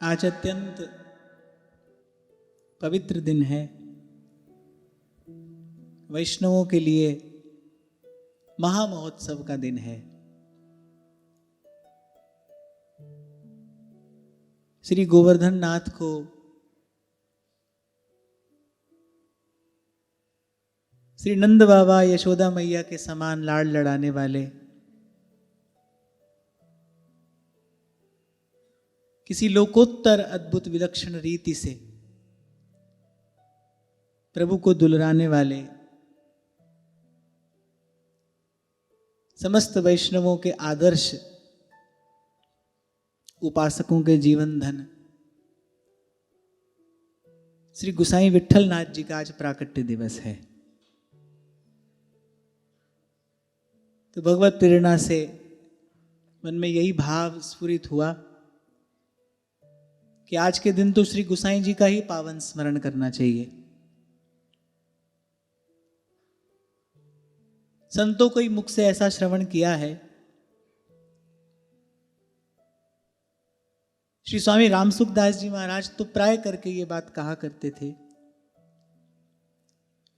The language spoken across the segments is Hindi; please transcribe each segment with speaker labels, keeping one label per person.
Speaker 1: आज अत्यंत पवित्र दिन है। वैष्णवों के लिए महामहोत्सव का दिन है। श्री गोवर्धन नाथ को श्री नंद बाबा यशोदा मैया के समान लाड़ लड़ाने वाले, किसी लोकोत्तर अद्भुत विलक्षण रीति से प्रभु को दुलराने वाले समस्त वैष्णवों के आदर्श उपासकों के जीवन धन श्री गुसाई विट्ठल नाथ जी का आज प्राकट्य दिवस है। तो भगवत प्रेरणा से मन में यही भाव स्फुरित हुआ कि आज के दिन तो श्री गुसाई जी का ही पावन स्मरण करना चाहिए। संतों को ही मुख से ऐसा श्रवण किया है। श्री स्वामी रामसुखदास जी महाराज तो प्राय करके ये बात कहा करते थे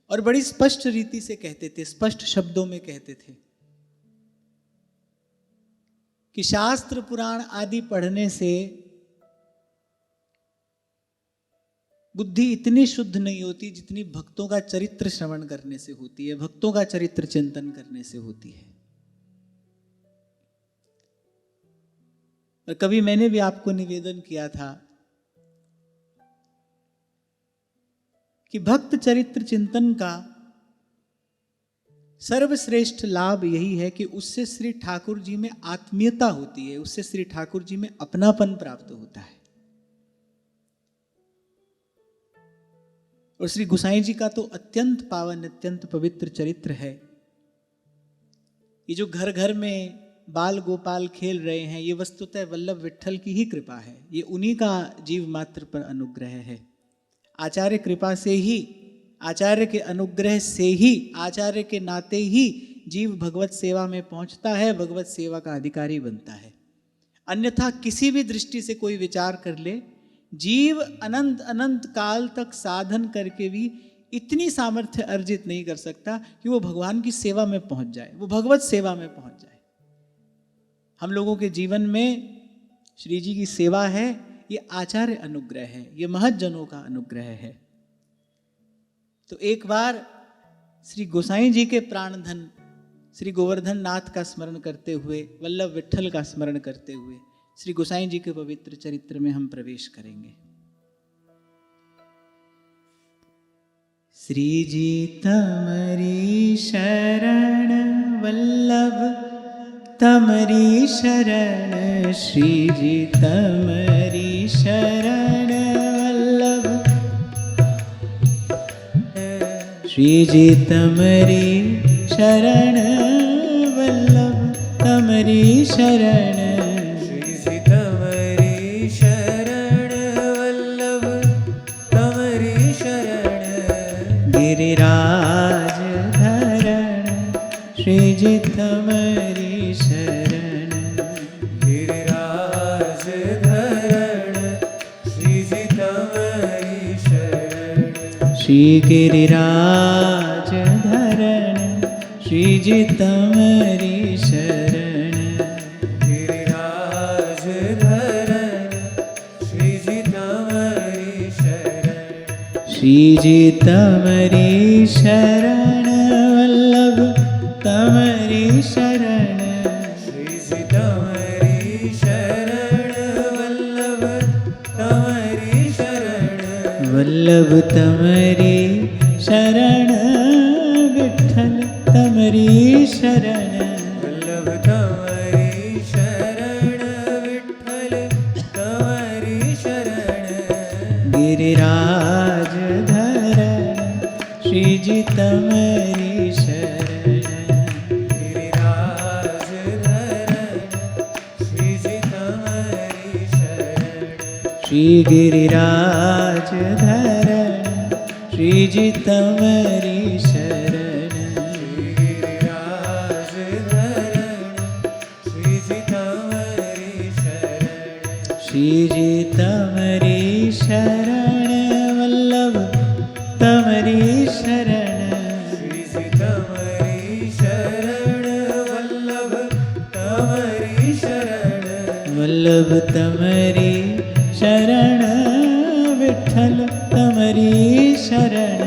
Speaker 1: और बड़ी स्पष्ट रीति से कहते थे, स्पष्ट शब्दों में कहते थे कि शास्त्र पुराण आदि पढ़ने से बुद्धि इतनी शुद्ध नहीं होती जितनी भक्तों का चरित्र श्रवण करने से होती है, भक्तों का चरित्र चिंतन करने से होती है। और कभी मैंने भी आपको निवेदन किया था कि भक्त चरित्र चिंतन का सर्वश्रेष्ठ लाभ यही है कि उससे श्री ठाकुर जी में आत्मीयता होती है, उससे श्री ठाकुर जी में अपनापन प्राप्त होता है। और श्री गुसाई जी का तो अत्यंत पावन, अत्यंत पवित्र चरित्र है। ये जो घर घर में बाल गोपाल खेल रहे हैं, ये वस्तुतः वल्लभ विट्ठल की ही कृपा है। ये उन्हीं का जीव मात्र पर अनुग्रह है। आचार्य कृपा से ही, आचार्य के अनुग्रह से ही, आचार्य के नाते ही जीव भगवत सेवा में पहुंचता है, भगवत सेवा का अधिकारी बनता है। अन्यथा किसी भी दृष्टि से कोई विचार कर ले, जीव अनंत अनंत काल तक साधन करके भी इतनी सामर्थ्य अर्जित नहीं कर सकता कि वो भगवान की सेवा में पहुंच जाए, वो भगवत सेवा में पहुंच जाए। हम लोगों के जीवन में श्री जी की सेवा है, ये आचार्य अनुग्रह है, ये महज्जनों का अनुग्रह है। तो एक बार श्री गोसाई जी के प्राणधन श्री गोवर्धन नाथ का स्मरण करते हुए, वल्लभ विट्ठल का स्मरण करते हुए श्री गोसाई जी के पवित्र चरित्र में हम प्रवेश करेंगे। श्री जी तमरी शरण वल्लभ तमरी शरण, श्री जी तमरी शरण वल्लभ, श्री जी तमरी शरण वल्लभ तमरी शरण, गिरिराज धरण, श्री जी तमरी शरण,
Speaker 2: गिरिराज धरण, श्री जी तमरी शरण,
Speaker 1: श्री गिरिराज धरण, श्री जी तमरी शरण,
Speaker 2: गिरिराज धरण, श्री जी तमरी शरण,
Speaker 1: श्री जी तमरी शरण वल्लभ तमरी शरण,
Speaker 2: श्री जी तमरी शरण वल्लभ तमरी शरण,
Speaker 1: वल्लभ तमरी शरण विट्ठल तमरी शरण,
Speaker 2: वल्लभ तमरी शरण विट्ठल तमरी शरण,
Speaker 1: गिरिराज धरण, श्री जी तमरी शरण,
Speaker 2: गिरिराज धरण, श्री जी तमरी शरण,
Speaker 1: श्री गिरिराज धरण, श्री जी तमरी शरण,
Speaker 2: गिरिराज धरण, श्री जी तमरी शरण,
Speaker 1: श्री जी तमरी तमरी शरण वल्लभ तमरी शरण
Speaker 2: श्री जी तमरी शरण वल्लभ तमरी शरण
Speaker 1: वल्लभ तमरी शरण विठ्ठल तमरी शरण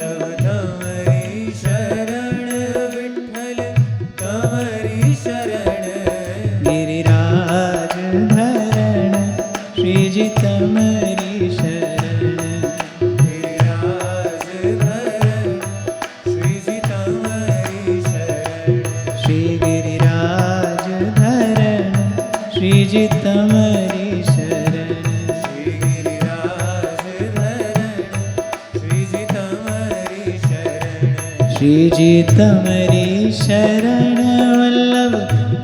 Speaker 2: वल्लभ तमरी शरण विठ्ठल तमरी शरण
Speaker 1: गिरिराज धरण श्री जी तमरी शरण
Speaker 2: गिरिराज धरण श्री जी तमरी शरण
Speaker 1: श्री गिरिराज धरण श्री जी तमरी शरण
Speaker 2: श्री गिरिराज धरण श्री जी तमरी शरण
Speaker 1: श्री जी तमरी शरण वल्लभ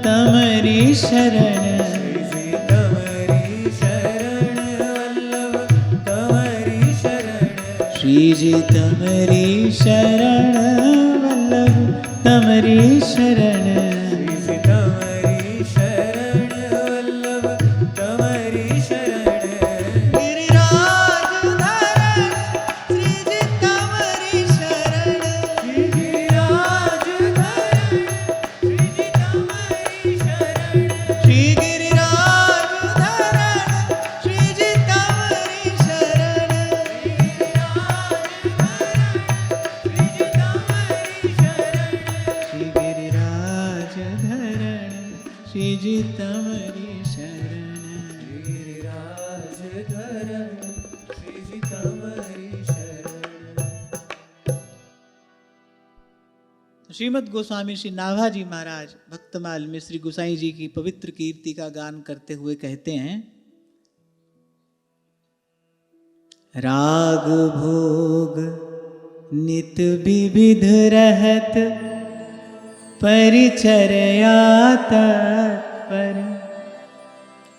Speaker 1: तमरी शरण
Speaker 2: श्री जी तमरी शरण वल्लभ तमरी शरण
Speaker 1: श्री जी तमरी शरण वल्लभ तमरी शरण
Speaker 2: श्री जी तमरी शरण वल्लभ तमरी शरण
Speaker 1: गिरिराज धरण श्री जी तमरी शरण
Speaker 2: श्री गिरिराज धरण श्री जी तमरी शरण
Speaker 1: श्री गिरिराज धरण श्री जी तमरी शरण
Speaker 2: श्री जी तमरी शरण
Speaker 1: श्री गिरिराज धरण श्री जी तमरी शरण
Speaker 2: गिरिराज धरण श्री जी तमरी शरण
Speaker 1: श्रीमद् गोस्वामी श्री नाभाजी महाराज भक्तमाल में श्री गोसाई जी की पवित्र कीर्ति का गान करते हुए कहते हैं, राग भोग नित विविध रहत परिचर्या तत्पर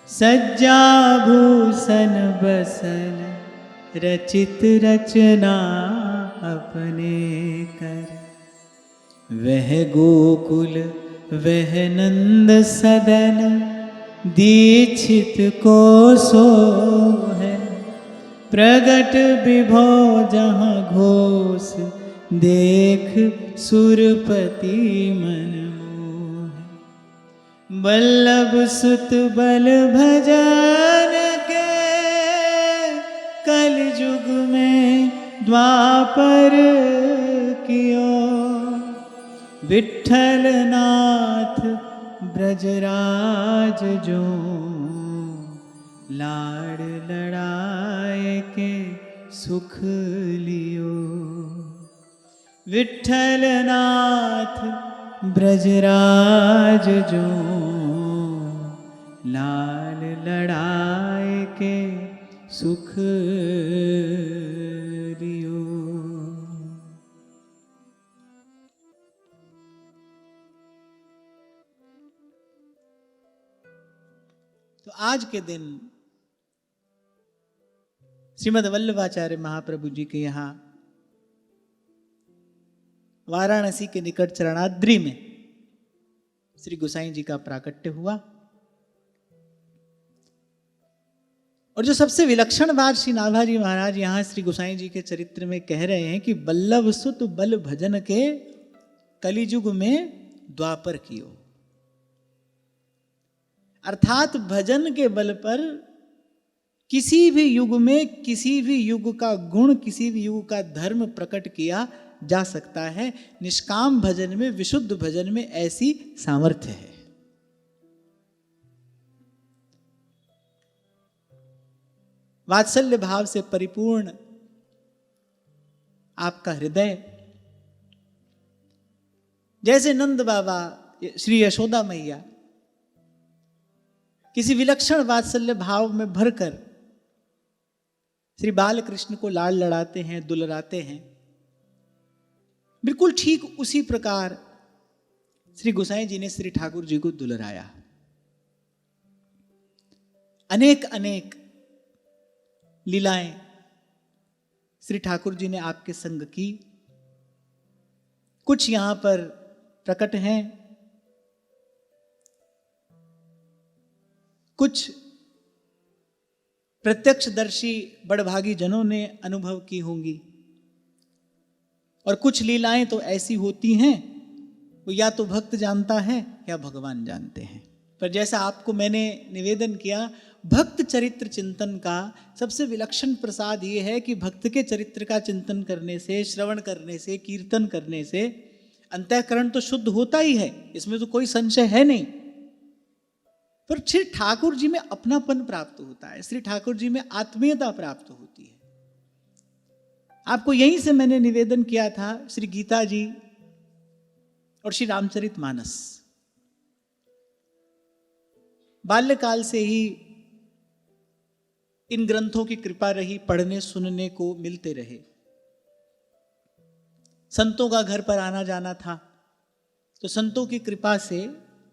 Speaker 1: सज्जा भूषण बसन रचित रचना अपने कर वह गोकुल वह नंद सदन दीक्षित को सो है प्रगट विभो जहाँ घोष देख सुरपति मन मोह बल्लभ सुत बल भजन के कल युग में द्वापर कियो विठ्ठल नाथ ब्रजराज जो लाड़ लड़ाए के सुख लियो विठ्ठल नाथ ब्रजराज जो लाल लड़ाए के सुख लियो। तो आज के दिन श्रीमद् वल्लभाचार्य महाप्रभु जी के यहाँ वाराणसी के निकट चरणाद्रि में श्री गोसाई जी का प्राकट्य हुआ। और जो सबसे विलक्षण बात श्री नाभाजी महाराज यहाँ श्री गोसाई जी के चरित्र में कह रहे हैं कि बल्लभ सुत बल भजन के कलियुग में द्वापर कियो, अर्थात भजन के बल पर किसी भी युग में किसी भी युग का गुण किसी भी युग का धर्म प्रकट किया जा सकता है। निष्काम भजन में विशुद्ध भजन में ऐसी सामर्थ्य है। वात्सल्य भाव से परिपूर्ण आपका हृदय, जैसे नंद बाबा श्री यशोदा मैया किसी विलक्षण वात्सल्य भाव में भरकर श्री बाल कृष्ण को लाड़ लड़ाते हैं, दुलराते हैं, बिल्कुल ठीक उसी प्रकार श्री गोसाई जी ने श्री ठाकुर जी को दुलराया। अनेक अनेक लीलाएं श्री ठाकुर जी ने आपके संग की, कुछ यहां पर प्रकट हैं, कुछ प्रत्यक्षदर्शी बड़भागी जनों ने अनुभव की होंगी। और कुछ लीलाएं तो ऐसी होती हैं वो या तो भक्त जानता है या भगवान जानते हैं। पर जैसा आपको मैंने निवेदन किया, भक्त चरित्र चिंतन का सबसे विलक्षण प्रसाद ये है कि भक्त के चरित्र का चिंतन करने से, श्रवण करने से, कीर्तन करने से अंतःकरण तो शुद्ध होता ही है, इसमें तो कोई संशय है नहीं। पर श्री ठाकुर जी में अपनापन प्राप्त होता है, श्री ठाकुर जी में आत्मीयता प्राप्त होती है। आपको यहीं से मैंने निवेदन किया था श्री गीता जी और श्री रामचरितमानस। बाल्यकाल से ही इन ग्रंथों की कृपा रही, पढ़ने सुनने को मिलते रहे। संतों का घर पर आना जाना था, तो संतों की कृपा से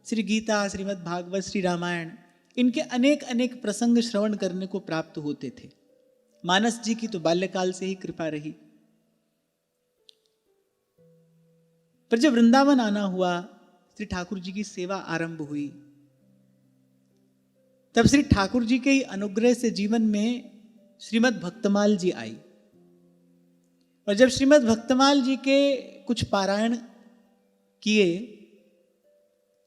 Speaker 1: श्री गीता, श्रीमद् भागवत, श्री रामायण, इनके अनेक अनेक प्रसंग श्रवण करने को प्राप्त होते थे। मानस जी की तो बाल्यकाल से ही कृपा रही। पर जब वृंदावन आना हुआ, श्री ठाकुर जी की सेवा आरंभ हुई, तब श्री ठाकुर जी के ही अनुग्रह से जीवन में श्रीमद् भक्तमाल जी आई। और जब श्रीमद् भक्तमाल जी के कुछ पारायण किए,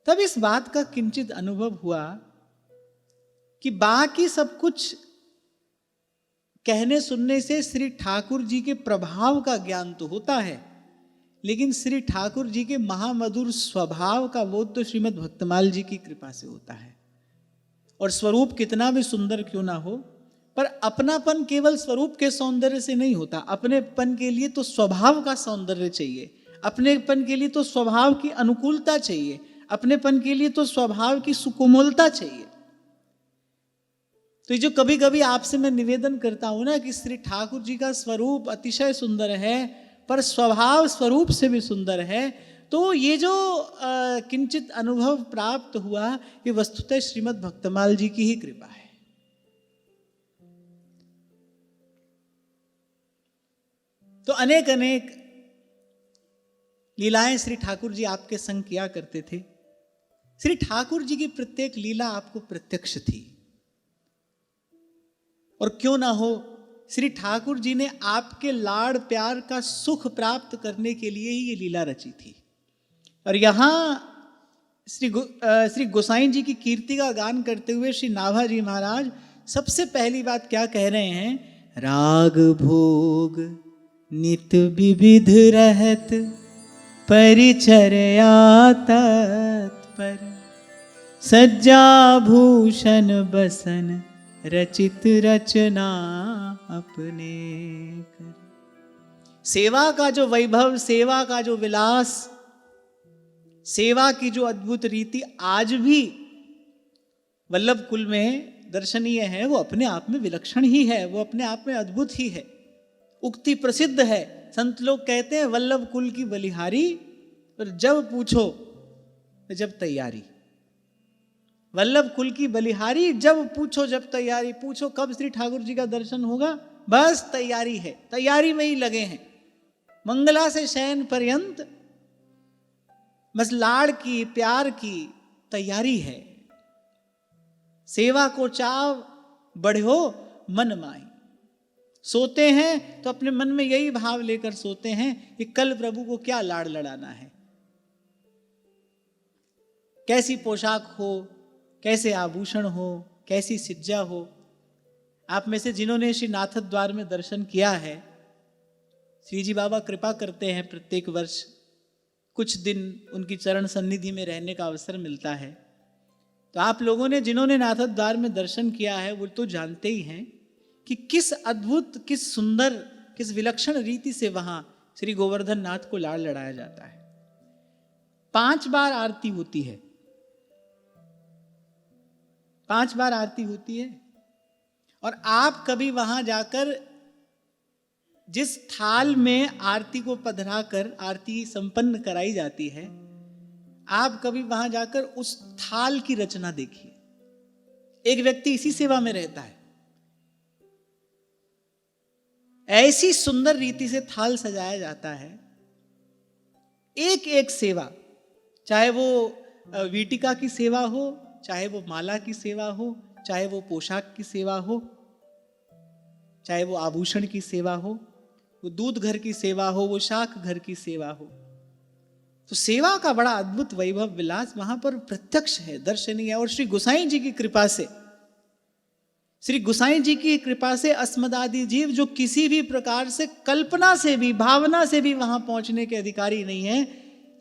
Speaker 1: तब इस बात का किंचित अनुभव हुआ कि बाकी सब कुछ कहने सुनने से श्री ठाकुर जी के प्रभाव का ज्ञान तो होता है, लेकिन श्री ठाकुर जी के महामधुर स्वभाव का बोध तो श्रीमद् भक्तमाल जी की कृपा से होता है। और स्वरूप कितना भी सुंदर क्यों ना हो, पर अपनापन केवल स्वरूप के सौंदर्य से नहीं होता। अपनेपन के लिए तो स्वभाव का सौंदर्य चाहिए, अपनेपन के लिए तो स्वभाव की अनुकूलता चाहिए, अपनेपन के लिए तो स्वभाव की सुकोमलता चाहिए। तो ये जो कभी कभी आपसे मैं निवेदन करता हूं ना कि श्री ठाकुर जी का स्वरूप अतिशय सुंदर है, पर स्वभाव स्वरूप से भी सुंदर है, तो ये जो किंचित अनुभव प्राप्त हुआ, ये वस्तुतः श्रीमद् भक्तमाल जी की ही कृपा है। तो अनेक अनेक लीलाएं श्री ठाकुर जी आपके संग किया करते थे। श्री ठाकुर जी की प्रत्येक लीला आपको प्रत्यक्ष थी। और क्यों ना हो, श्री ठाकुर जी ने आपके लाड़ प्यार का सुख प्राप्त करने के लिए ही ये लीला रची थी। और यहां श्री गोसाई जी की कीर्ति का गान करते हुए श्री नाभा जी महाराज सबसे पहली बात क्या कह रहे हैं? राग भोग नित विविध रहत, परिचर्या तत्पर, सज्जा भूषण बसन, रचित रचना अपने कर। सेवा का जो वैभव, सेवा का जो विलास, सेवा की जो अद्भुत रीति आज भी वल्लभ कुल में दर्शनीय है, वो अपने आप में विलक्षण ही है, वो अपने आप में अद्भुत ही है। उक्ति प्रसिद्ध है, संत लोग कहते हैं वल्लभ कुल की बलिहारी, और जब पूछो जब तैयारी। वल्लभ कुल की बलिहारी, जब पूछो जब तैयारी। पूछो कब श्री ठाकुर जी का दर्शन होगा, बस तैयारी है, तैयारी में ही लगे हैं। मंगला से शयन पर्यंत बस लाड़ की, प्यार की तैयारी है। सेवा को चाव बढ़ो मन माई। सोते हैं तो अपने मन में यही भाव लेकर सोते हैं कि कल प्रभु को क्या लाड़ लड़ाना है, कैसी पोशाक हो, कैसे आभूषण हो, कैसी सिज्जा हो। आप में से जिन्होंने श्री नाथ द्वार में दर्शन किया है, श्री जी बाबा कृपा करते हैं, प्रत्येक वर्ष कुछ दिन उनकी चरण सन्निधि में रहने का अवसर मिलता है। तो आप लोगों ने जिन्होंने नाथ द्वार में दर्शन किया है, वो तो जानते ही हैं कि किस अद्भुत, किस सुंदर, किस विलक्षण रीति से वहां श्री गोवर्धन नाथ को लाड़ लड़ाया जाता है। 5 बार आरती होती है, 5 बार आरती होती है। और आप कभी वहां जाकर जिस थाल में आरती को पधराकर आरती संपन्न कराई जाती है, आप कभी वहां जाकर उस थाल की रचना देखिए। एक व्यक्ति इसी सेवा में रहता है, ऐसी सुंदर रीति से थाल सजाया जाता है। एक एक सेवा, चाहे वो वीटिका की सेवा हो, चाहे वो माला की सेवा हो, चाहे वो पोशाक की सेवा हो, चाहे वो आभूषण की सेवा हो, वो दूध घर की सेवा हो, वो शाक घर की सेवा हो। तो सेवा का बड़ा अद्भुत वैभव विलास वहां पर प्रत्यक्ष है, दर्शनीय है। और श्री गोसाई जी की कृपा से, श्री गोसाई जी की कृपा से अस्मदादि जीव जो किसी भी प्रकार से कल्पना से भी, भावना से भी वहां पहुंचने के अधिकारी नहीं है,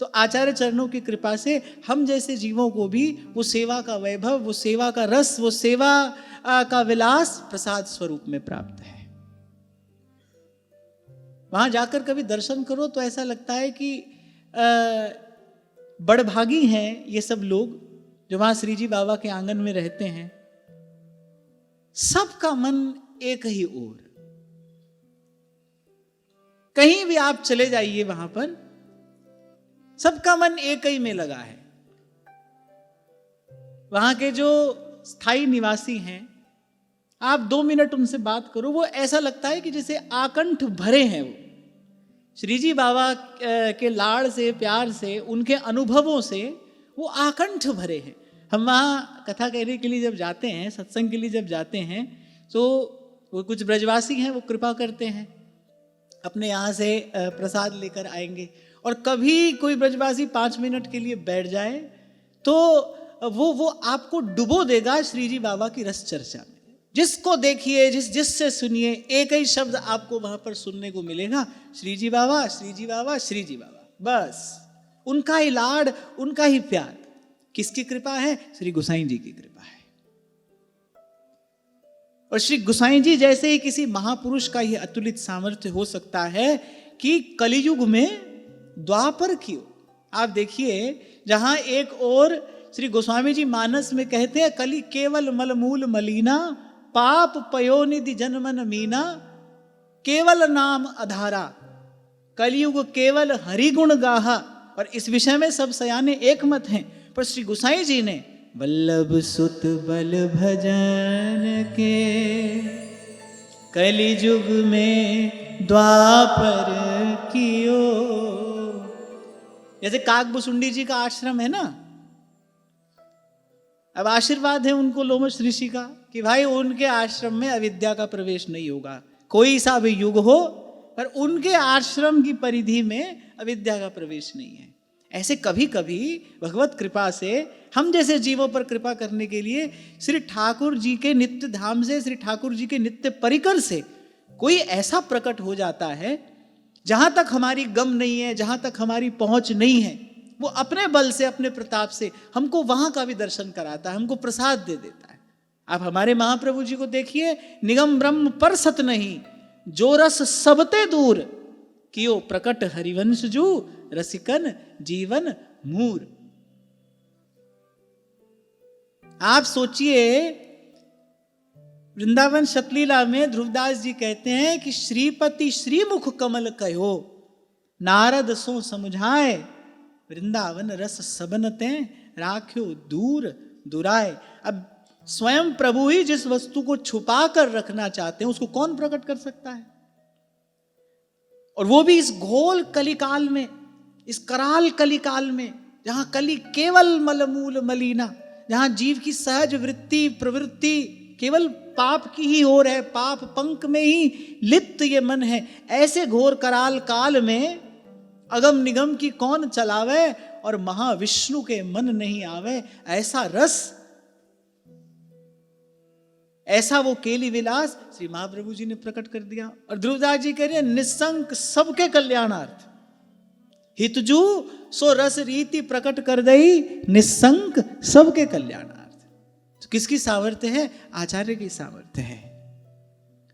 Speaker 1: तो आचार्य चरणों की कृपा से हम जैसे जीवों को भी वो सेवा का वैभव, वो सेवा का रस, वो सेवा का विलास प्रसाद स्वरूप में प्राप्त है। वहां जाकर कभी दर्शन करो तो ऐसा लगता है कि बड़भागी हैं ये सब लोग जो वहां श्री जी बाबा के आंगन में रहते हैं। सबका मन एक ही ओर, कहीं भी आप चले जाइए वहां पर सबका मन एक ही में लगा है। वहां के जो स्थायी निवासी हैं, आप 2 मिनट उनसे बात करो, वो ऐसा लगता है कि जैसे आकंठ भरे हैं। वो श्री जी बाबा के लाड़ से, प्यार से, उनके अनुभवों से वो आकंठ भरे हैं। हम वहाँ कथा कहने के लिए जब जाते हैं, सत्संग के लिए जब जाते हैं, तो वो कुछ ब्रजवासी हैं, वो कृपा करते हैं अपने यहाँ से प्रसाद लेकर आएंगे। और कभी कोई ब्रजवासी 5 मिनट के लिए बैठ जाए तो वो आपको डुबो देगा श्री जी बाबा की रस चर्चा में। जिसको देखिए, जिससे सुनिए, एक ही शब्द आपको वहां पर सुनने को मिलेगा, श्री जी बाबा, श्री जी बाबा, श्री जी बाबा। बस उनका ही लाड, उनका ही प्यार। किसकी कृपा है? श्री गोसाई जी की कृपा है। और श्री गोसाई जी जैसे ही किसी महापुरुष का यह अतुलित सामर्थ्य हो सकता है कि कलियुग में द्वापर की ओर आप देखिए, जहां एक और श्री गोस्वामी जी मानस में कहते हैं, कली केवल मलमूल मलीना, पाप पयोनिधि जनमन मीना, केवल नाम अधारा, कलियुग केवल हरिगुण गाहा। और इस विषय में सब सयाने एक मत हैं। पर श्री गोसाई जी ने वल्लभ सुत बल भजन के कलियुग में द्वापर कियो। जैसे काकभुसुंडी जी का आश्रम है ना, अब आशीर्वाद है उनको लोमश ऋषि का कि भाई उनके आश्रम में अविद्या का प्रवेश नहीं होगा। कोई सा भी युग हो, पर उनके आश्रम की परिधि में अविद्या का प्रवेश नहीं है। ऐसे कभी कभी भगवत कृपा से हम जैसे जीवों पर कृपा करने के लिए श्री ठाकुर जी के नित्य धाम से, श्री ठाकुर जी के नित्य परिकर से कोई ऐसा प्रकट हो जाता है जहां तक हमारी गम नहीं है, जहां तक हमारी पहुंच नहीं है, वो अपने बल से, अपने प्रताप से हमको वहां का भी दर्शन कराता है, हमको प्रसाद दे देता है। आप हमारे महाप्रभु जी को देखिए, निगम ब्रह्म पर सत नहीं, जो रस सबते दूर, कियो प्रकट हरिवंश जू, रसिकन जीवन मूर। आप सोचिए, वृंदावन शतलीला में ध्रुवदास जी कहते हैं कि श्रीपति श्रीमुख कमल कहो, नारद सो समझाए, वृंदावन रस सबनते राख्यो दूर दुराए। अब स्वयं प्रभु ही जिस वस्तु को छुपा कर रखना चाहते हैं, उसको कौन प्रकट कर सकता है? और वो भी इस घोल कलिकाल में, इस कराल कलिकाल में, जहां कली केवल मलमूल मलीना, जहां जीव की सहज वृत्ति प्रवृत्ति केवल पाप की ही हो रहे, पाप पंख में ही लिप्त ये मन है। ऐसे घोर कराल काल में अगम निगम की कौन चलावे, और महाविष्णु के मन नहीं आवे। ऐसा रस, ऐसा वो केली विलास श्री महाप्रभु जी ने प्रकट कर दिया। और ध्रुवदास जी कह रहे हैं, निसंक सबके कल्याणार्थ, हितजू सो रस रीति प्रकट कर दई, निसंक सबके कल्याणार्थ। तो किसकी सामर्थ्य है? आचार्य की सामर्थ्य है,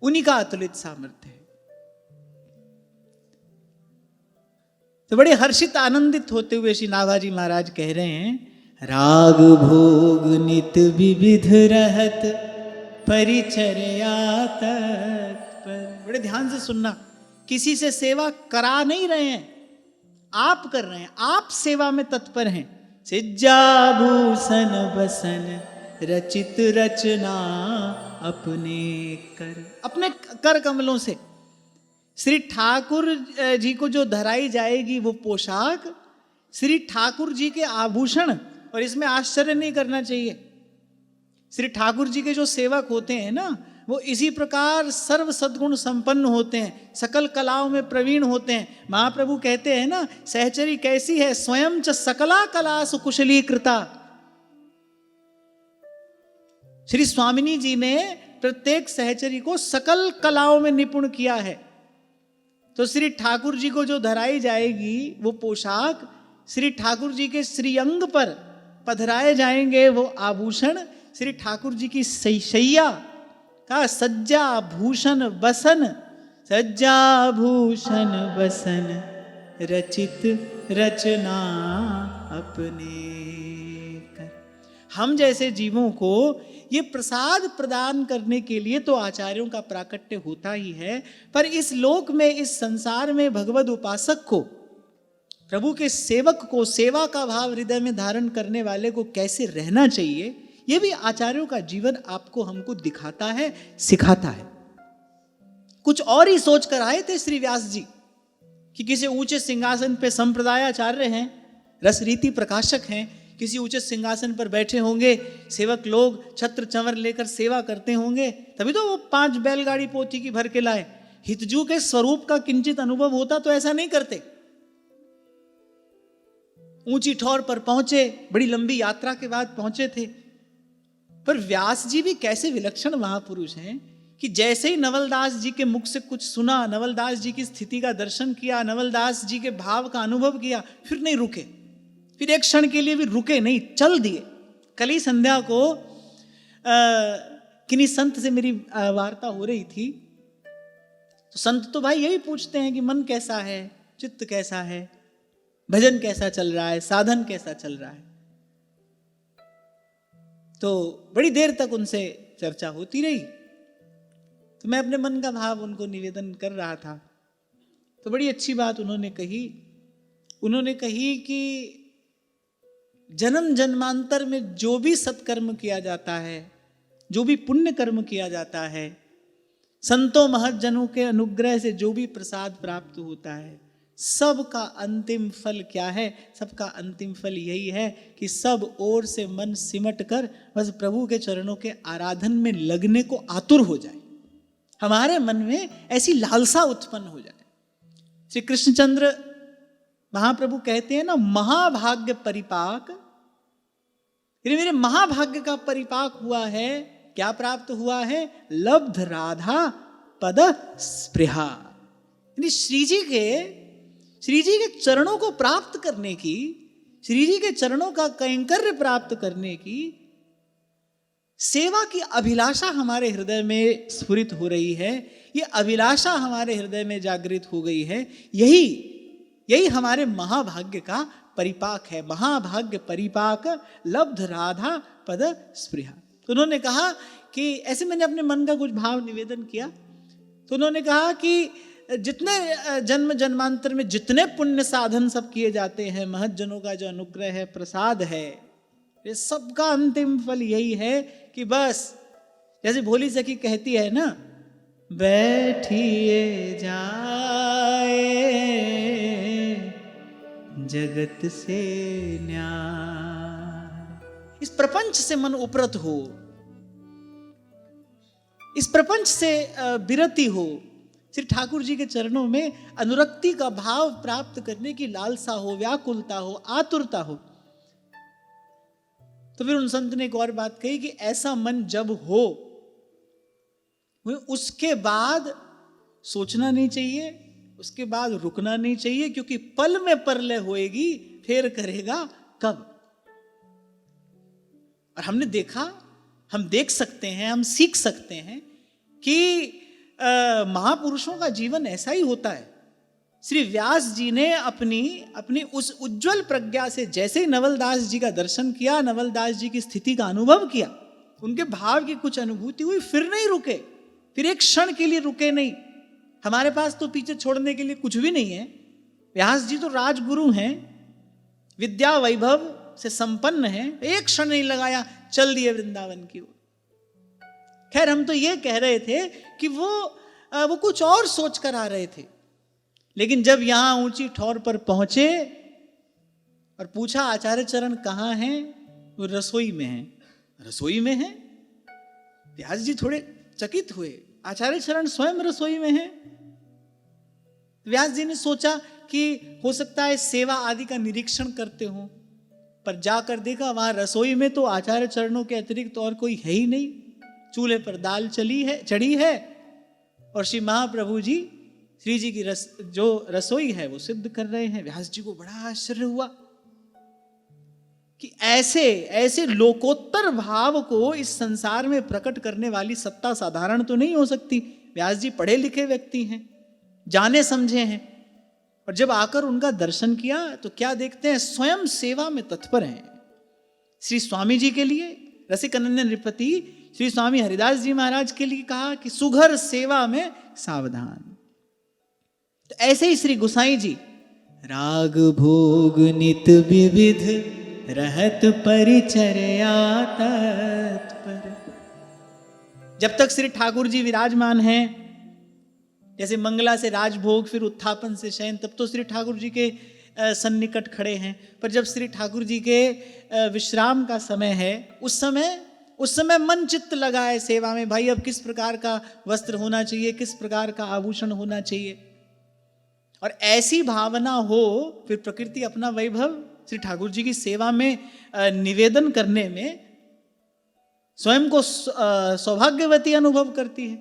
Speaker 1: उन्हीं का अतुलित सामर्थ्य है। तो बड़े हर्षित आनंदित होते हुए श्री नाभाजी महाराज कह रहे हैं, राग भोग नित विविध रहत, परिचर्या तत्पर। बड़े ध्यान से सुनना, किसी से सेवा करा नहीं रहे हैं, आप कर रहे हैं, आप सेवा में तत्पर हैं। सिज्जाभूषण बसन रचित रचना अपने कर, अपने कर कमलों से श्री ठाकुर जी को जो धराई जाएगी वो पोशाक, श्री ठाकुर जी के आभूषण। और इसमें आश्चर्य नहीं करना चाहिए, श्री ठाकुर जी के जो सेवक होते हैं ना, वो इसी प्रकार सर्व सद्गुण संपन्न होते हैं, सकल कलाओं में प्रवीण होते हैं। महाप्रभु कहते हैं ना, सहचरी कैसी है, स्वयं च सकला कला सुकुशली कृता। श्री स्वामिनी जी ने प्रत्येक सहचरी को सकल कलाओं में निपुण किया है। तो श्री ठाकुर जी को जो धराई जाएगी वो पोशाक, श्री ठाकुर जी के श्रीअंग पर पधराए जाएंगे वो आभूषण, श्री ठाकुर जी की शैया का सज्जा भूषण बसन, सज्जा भूषण बसन रचित रचना अपने कर। हम जैसे जीवों को ये प्रसाद प्रदान करने के लिए तो आचार्यों का प्राकट्य होता ही है, पर इस लोक में, इस संसार में भगवद उपासक को, प्रभु के सेवक को, सेवा का भाव हृदय में धारण करने वाले को कैसे रहना चाहिए, ये भी आचार्यों का जीवन आपको हमको दिखाता है, सिखाता है। कुछ और ही सोच कर आए थे श्री व्यास जी कि किसी ऊंचे सिंहासन पे संप्रदायाचार्य हैं, रसरीति प्रकाशक हैं, किसी ऊंचे सिंहासन पर बैठे होंगे, सेवक लोग छत्र चंवर लेकर सेवा करते होंगे, तभी तो वो 5 बैलगाड़ी पोथी की भर के लाए। हितजू के स्वरूप का किंचित अनुभव होता तो ऐसा नहीं करते। ऊंची ठौर पर पहुंचे, बड़ी लंबी यात्रा के बाद पहुंचे थे। पर व्यास जी भी कैसे विलक्षण महापुरुष हैं कि जैसे ही नवलदास जी के मुख से कुछ सुना, नवलदास जी की स्थिति का दर्शन किया, नवलदास जी के भाव का अनुभव किया, फिर नहीं रुके, फिर एक क्षण के लिए भी रुके नहीं, चल दिए। कल ही संध्या को किन्हीं संत से मेरी वार्ता हो रही थी, तो संत तो भाई यही पूछते हैं कि मन कैसा है, चित्त कैसा है, भजन कैसा चल रहा है, साधन कैसा चल रहा है। तो बड़ी देर तक उनसे चर्चा होती रही, तो मैं अपने मन का भाव उनको निवेदन कर रहा था। तो बड़ी अच्छी बात उन्होंने कही। उन्होंने कही कि जन्म जन्मांतर में जो भी सत्कर्म किया जाता है, जो भी पुण्य कर्म किया जाता है, संतों महज्जनों के अनुग्रह से जो भी प्रसाद प्राप्त होता है, सबका अंतिम फल क्या है? सबका अंतिम फल यही है कि सब ओर से मन सिमट कर बस प्रभु के चरणों के आराधन में लगने को आतुर हो जाए, हमारे मन में ऐसी लालसा उत्पन्न हो जाए। श्री कृष्णचंद्र महाप्रभु कहते हैं ना, महाभाग्य परिपाक, मेरे महाभाग्य का परिपाक हुआ है। क्या प्राप्त हुआ है? लब्ध राधा पद स्पृहा। श्री जी के चरणों को प्राप्त करने की, श्री जी के चरणों का कैंकर्य प्राप्त करने की, सेवा की अभिलाषा हमारे हृदय में स्फुरित हो रही है। ये अभिलाषा हमारे हृदय में जागृत हो गई है। यही हमारे महाभाग्य का परिपाक है। महाभाग्य परिपाक लब्ध राधा पद स्पृहा। तो उन्होंने कहा कि ऐसे मैंने अपने मन का कुछ भाव निवेदन किया। तो उन्होंने कहा कि जितने जन्म जन्मांतर में जितने पुण्य साधन सब किए जाते हैं, महज्जनों का जो अनुग्रह है, प्रसाद है, ये सबका अंतिम फल यही है कि बस जैसे भोली सखी कहती है ना, बैठिए जाए जगत से न्याय। इस प्रपंच से मन उपरत हो, इस प्रपंच से विरति हो, श्री ठाकुर जी के चरणों में अनुरक्ति का भाव प्राप्त करने की लालसा हो, व्याकुलता हो, आतुरता हो। तो फिर उन संत ने एक और बात कही कि ऐसा मन जब हो, उसके बाद सोचना नहीं चाहिए, उसके बाद रुकना नहीं चाहिए, क्योंकि पल में परलय होएगी, फिर करेगा कब। और हमने देखा, हम देख सकते हैं, हम सीख सकते हैं कि महापुरुषों का जीवन ऐसा ही होता है। श्री व्यास जी ने अपनी उस उज्जवल प्रज्ञा से जैसे ही नवलदास जी का दर्शन किया, नवलदास जी की स्थिति का अनुभव किया, उनके भाव की कुछ अनुभूति हुई, फिर नहीं रुके, फिर एक क्षण के लिए रुके नहीं। हमारे पास तो पीछे छोड़ने के लिए कुछ भी नहीं है। व्यास जी तो राजगुरु हैं, विद्या वैभव से संपन्न हैं, एक क्षण नहीं लगाया, चल दिए वृंदावन की ओर। खैर, हम तो ये कह रहे थे कि वो कुछ और सोच कर आ रहे थे, लेकिन जब यहां ऊंची ठौर पर पहुंचे और पूछा आचार्य चरण कहाँ हैं, वो रसोई में हैं। रसोई में हैं? व्यास जी थोड़े चकित हुए, आचार्य चरण स्वयं रसोई में हैं। व्यास जी ने सोचा कि हो सकता है सेवा आदि का निरीक्षण करते हो, पर जाकर देखा वहां रसोई में तो आचार्य चरणों के अतिरिक्त और कोई है ही नहीं। चूल्हे पर दाल चढ़ी है और श्री महाप्रभु जी श्री जी की जो रसोई है वो सिद्ध कर रहे हैं। व्यास जी को बड़ा आश्चर्य हुआ कि ऐसे ऐसे लोकोत्तर भाव को इस संसार में प्रकट करने वाली सत्ता साधारण तो नहीं हो सकती। व्यास जी पढ़े लिखे व्यक्ति हैं, जाने समझे हैं, और जब आकर उनका दर्शन किया तो क्या देखते हैं, स्वयं सेवा में तत्पर हैं। श्री स्वामी जी के लिए रसिक अनन्य नृपति श्री स्वामी हरिदास जी महाराज के लिए कहा कि सुघर सेवा में सावधान। तो ऐसे ही श्री गोसाई जी राग भोग नित विविध रहत परिचर्या तत्पर। जब तक श्री ठाकुर जी विराजमान हैं, जैसे मंगला से राजभोग, फिर उत्थापन से शयन, तब तो श्री ठाकुर जी के सन्निकट खड़े हैं। पर जब श्री ठाकुर जी के विश्राम का समय है, उस समय मन चित्त लगा है सेवा में। भाई अब किस प्रकार का वस्त्र होना चाहिए, किस प्रकार का आभूषण होना चाहिए, और ऐसी भावना हो, फिर प्रकृति अपना वैभव श्री ठाकुर जी की सेवा में निवेदन करने में स्वयं को सौभाग्यवती अनुभव करती है।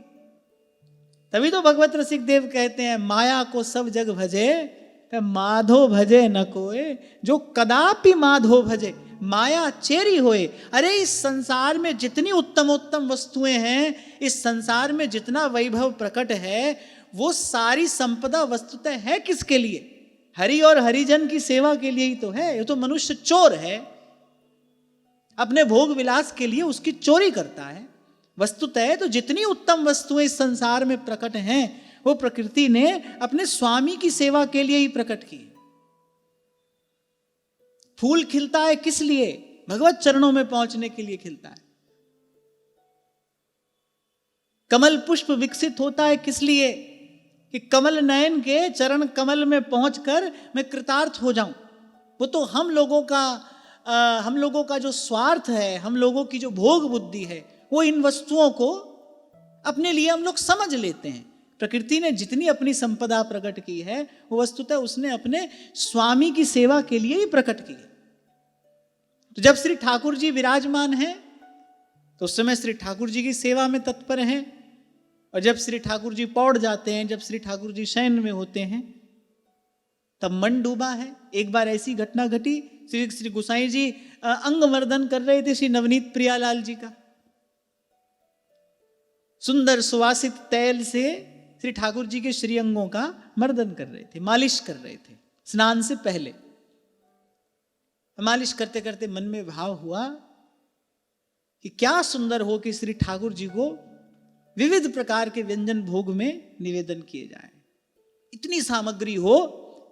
Speaker 1: तभी तो भगवत रसिक देव कहते हैं, माया को सब जग भजे माधो भजे न कोय, जो कदापि माधो भजे माया चेरी होए। अरे इस संसार में जितनी उत्तम वस्तुएं हैं, इस संसार में जितना वैभव प्रकट है, वो सारी संपदा वस्तुतः है किसके लिए? हरि और हरिजन की सेवा के लिए ही तो है। ये तो मनुष्य चोर है, अपने भोग विलास के लिए उसकी चोरी करता है। वस्तुतः तो जितनी उत्तम वस्तुएं इस संसार में प्रकट हैं, वो प्रकृति ने अपने स्वामी की सेवा के लिए ही प्रकट की। फूल खिलता है किस लिए? भगवत चरणों में पहुंचने के लिए खिलता है। कमल पुष्प विकसित होता है किस लिए? कि कमल नयन के चरण कमल में पहुंचकर मैं कृतार्थ हो जाऊं। वो तो हम लोगों का जो स्वार्थ है, हम लोगों की जो भोग बुद्धि है, वो इन वस्तुओं को अपने लिए हम लोग समझ लेते हैं। प्रकृति ने जितनी अपनी संपदा प्रकट की है, वो वस्तुतः उसने अपने स्वामी की सेवा के लिए ही प्रकट की है। तो जब श्री ठाकुर जी विराजमान हैं, तो उस समय श्री ठाकुर जी की सेवा में तत्पर हैं, और जब श्री ठाकुर जी पौड़ जाते हैं, जब श्री ठाकुर जी शयन में होते हैं, तब मन डूबा है। एक बार ऐसी घटना घटी, श्री गोसाई जी अंगमर्दन कर रहे थे श्री नवनीत प्रियालाल जी का। सुंदर सुवासित तैल से श्री ठाकुर जी के श्री अंगों का मर्दन कर रहे थे, मालिश कर रहे थे स्नान से पहले। मालिश करते करते मन में भाव हुआ कि क्या सुंदर हो कि श्री ठाकुर जी को विविध प्रकार के व्यंजन भोग में निवेदन किए जाए। इतनी सामग्री हो,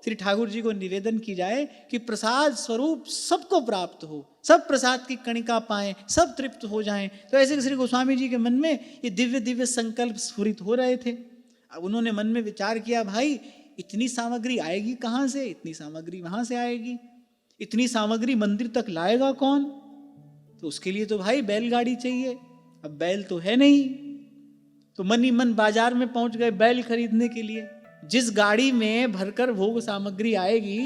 Speaker 1: श्री ठाकुर जी को निवेदन की जाए कि प्रसाद स्वरूप सबको प्राप्त हो, सब प्रसाद की कणिका पाएं, सब तृप्त हो जाएं। तो ऐसे श्री गोस्वामी जी के मन में ये दिव्य दिव्य संकल्प स्फुरित हो रहे थे। अब उन्होंने मन में विचार किया, भाई इतनी सामग्री आएगी कहाँ से? इतनी सामग्री वहां से आएगी, इतनी सामग्री मंदिर तक लाएगा कौन? तो उसके लिए तो भाई बैलगाड़ी चाहिए। अब बैल तो है नहीं, तो मन ही मन बाजार में पहुंच गए बैल खरीदने के लिए। जिस गाड़ी में भरकर भोग सामग्री आएगी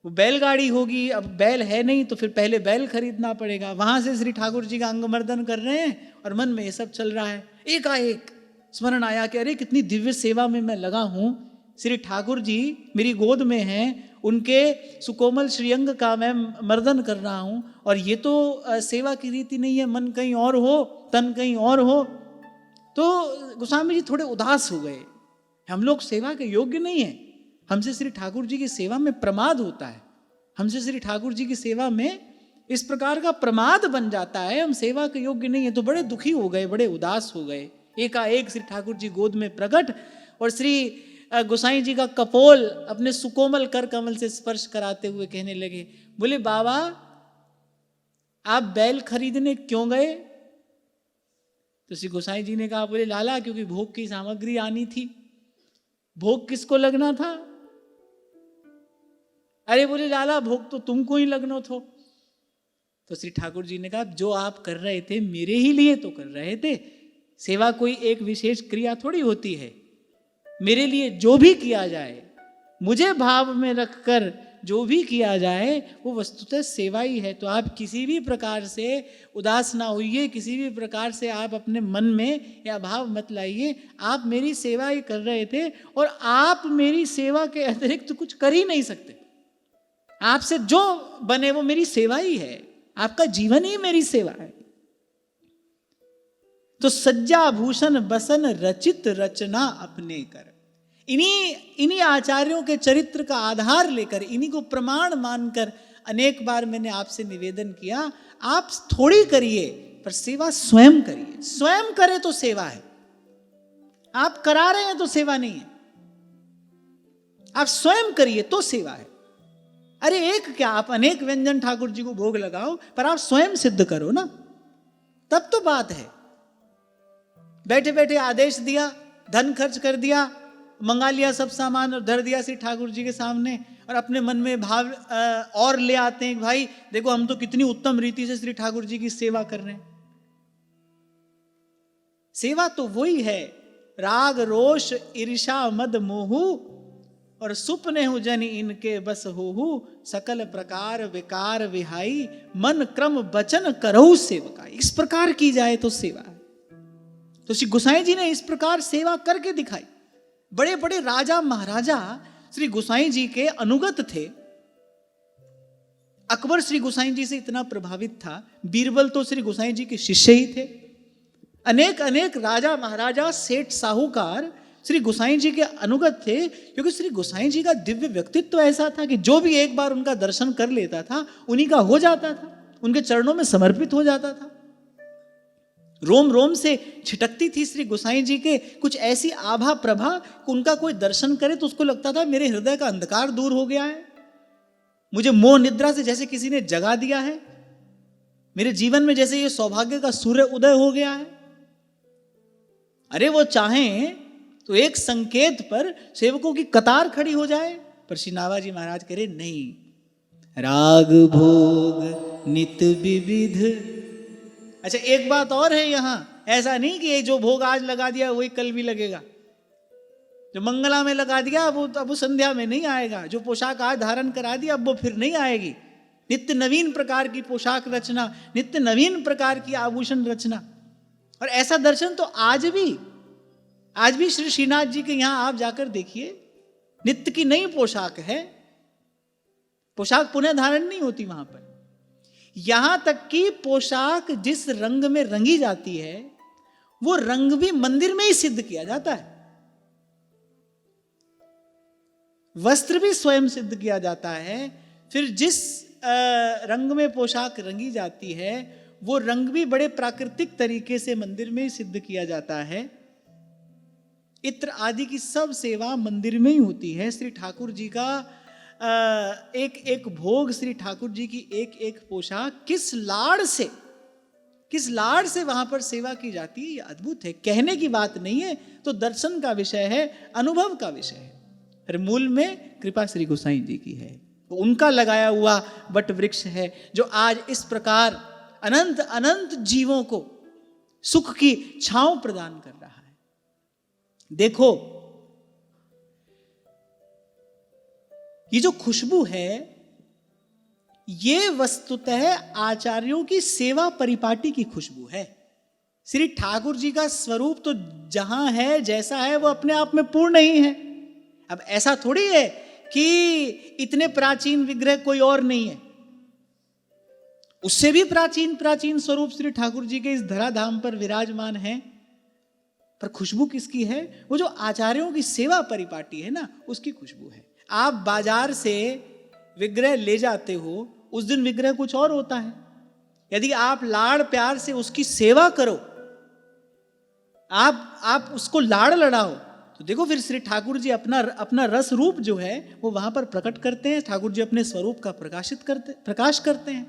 Speaker 1: वो बैलगाड़ी होगी। अब बैल है नहीं तो फिर पहले बैल खरीदना पड़ेगा। वहां से श्री ठाकुर जी का अंगमर्दन कर रहे हैं और मन में ये सब चल रहा है। एकाएक स्मरण आया कि अरे कितनी दिव्य सेवा में मैं लगा हूं, श्री ठाकुर जी मेरी गोद में हैं, उनके सुकोमल श्रीअंग का मैं मर्दन कर रहा हूं, और ये तो सेवा की रीति नहीं है। मन कहीं और हो, तन कहीं और हो। तो गोस्वामी जी थोड़े उदास हो गए। हम लोग सेवा के योग्य नहीं है, हमसे श्री ठाकुर जी की सेवा में प्रमाद होता है, हमसे श्री ठाकुर जी की सेवा में इस प्रकार का प्रमाद बन जाता है, हम सेवा के योग्य नहीं है। तो बड़े दुखी हो गए, बड़े उदास हो गए। एकाएक श्री ठाकुर जी गोद में प्रकट और श्री गोसाई जी का कपोल अपने सुकोमल कर कमल से स्पर्श कराते हुए कहने लगे, बोले बाबा आप बैल खरीदने क्यों गए? तो श्री गोसाई जी ने कहा, बोले लाला क्योंकि भोग की सामग्री आनी थी। भोग किसको लगना था? अरे बोले लाला भोग तो तुमको ही लगना था। तो श्री ठाकुर जी ने कहा, जो आप कर रहे थे मेरे ही लिए तो कर रहे थे, सेवा कोई एक विशेष क्रिया थोड़ी होती है। मेरे लिए जो भी किया जाए, मुझे भाव में रखकर जो भी किया जाए, वो वस्तुतः सेवा ही है। तो आप किसी भी प्रकार से उदास ना होइए, किसी भी प्रकार से आप अपने मन में या भाव मत लाइए। आप मेरी सेवा ही कर रहे थे और आप मेरी सेवा के अतिरिक्त तो कुछ कर ही नहीं सकते। आपसे जो बने वो मेरी सेवा ही है, आपका जीवन ही मेरी सेवा है। तो सज्जा भूषण बसन रचित रचना अपने कर। इन्हीं आचार्यों के चरित्र का आधार लेकर, इन्हीं को प्रमाण मानकर अनेक बार मैंने आपसे निवेदन किया, आप थोड़ी करिए पर सेवा स्वयं करिए। स्वयं करे तो सेवा है। आप करा रहे हैं तो सेवा नहीं है, आप स्वयं करिए तो सेवा है। अरे एक क्या, आप अनेक व्यंजन ठाकुर जी को भोग लगाओ, पर आप स्वयं सिद्ध करो ना, तब तो बात है। बैठे बैठे आदेश दिया, धन खर्च कर दिया, मंगा लिया सब सामान और धर दिया श्री ठाकुर जी के सामने, और अपने मन में भाव और ले आते हैं, भाई देखो हम तो कितनी उत्तम रीति से श्री ठाकुर जी की सेवा कर रहे हैं। सेवा तो वही है, राग रोष ईर्षा मद मोहू और सुपने हु जन इनके बस होहू, सकल प्रकार विकार विहाई, मन क्रम वचन करहु सेवका। इस प्रकार की जाए तो सेवा है। तो श्री गोसाई जी ने इस प्रकार सेवा करके दिखाई। बड़े बड़े राजा महाराजा श्री गोसाई जी के अनुगत थे। अकबर श्री गोसाई जी से इतना प्रभावित था, बीरबल तो श्री गोसाई जी के शिष्य ही थे। अनेक अनेक राजा महाराजा सेठ साहूकार श्री गोसाई जी के अनुगत थे, क्योंकि श्री गोसाई जी का दिव्य व्यक्तित्व ऐसा था कि जो भी एक बार उनका दर्शन कर लेता था उन्हीं का हो जाता था, उनके चरणों में समर्पित हो जाता था। रोम रोम से छिटकती थी श्री गोसाई जी के कुछ ऐसी आभा प्रभा कि उनका कोई दर्शन करे तो उसको लगता था मेरे हृदय का अंधकार दूर हो गया है, मुझे मोह निद्रा से जैसे किसी ने जगा दिया है, मेरे जीवन में जैसे ये सौभाग्य का सूर्य उदय हो गया है। अरे वो चाहें तो एक संकेत पर सेवकों की कतार खड़ी हो जाए, पर श्री नावाजी महाराज कह रहे नहीं, राग भोग नित विविध। अच्छा एक बात और है यहाँ, ऐसा नहीं कि ये जो भोग आज लगा दिया वही कल भी लगेगा, जो मंगला में लगा दिया अब वो संध्या में नहीं आएगा, जो पोशाक आज धारण करा दिया अब वो फिर नहीं आएगी। नित्य नवीन प्रकार की पोशाक रचना, नित्य नवीन प्रकार की आभूषण रचना। और ऐसा दर्शन तो आज भी श्री श्रीनाथ जी के यहाँ आप जाकर देखिए, नित्य की नई पोशाक है, पोशाक पुनः धारण नहीं होती वहां पर। यहां तक कि पोशाक जिस रंग में रंगी जाती है वो रंग भी मंदिर में ही सिद्ध किया जाता है, वस्त्र भी स्वयं सिद्ध किया जाता है। फिर जिस रंग में पोशाक रंगी जाती है वो रंग भी बड़े प्राकृतिक तरीके से मंदिर में ही सिद्ध किया जाता है। इत्र आदि की सब सेवा मंदिर में ही होती है। श्री ठाकुर जी का एक एक भोग, श्री ठाकुर जी की एक एक पोशाक किस लाड़ से वहां पर सेवा की जाती है, ये अद्भुत है। कहने की बात नहीं है, तो दर्शन का विषय है, अनुभव का विषय है। अरे मूल में कृपा श्री गोसाई जी की है, वो उनका लगाया हुआ वट वृक्ष है जो आज इस प्रकार अनंत अनंत जीवों को सुख की छांव प्रदान कर रहा है। देखो ये जो खुशबू है ये वस्तुतः आचार्यों की सेवा परिपाटी की खुशबू है। श्री ठाकुर जी का स्वरूप तो जहां है जैसा है वो अपने आप में पूर्ण ही है। अब ऐसा थोड़ी है कि इतने प्राचीन विग्रह कोई और नहीं है, उससे भी प्राचीन स्वरूप श्री ठाकुर जी के इस धराधाम पर विराजमान है। पर खुशबू किसकी है? वो जो आचार्यों की सेवा परिपाटी है ना, उसकी खुशबू है। आप बाजार से विग्रह ले जाते हो, उस दिन विग्रह कुछ और होता है। यदि आप लाड़ प्यार से उसकी सेवा करो, आप उसको लाड़ लड़ाओ, तो देखो फिर श्री ठाकुर जी अपना रस रूप जो है वो वहां पर प्रकट करते हैं। ठाकुर जी अपने स्वरूप का प्रकाश करते हैं।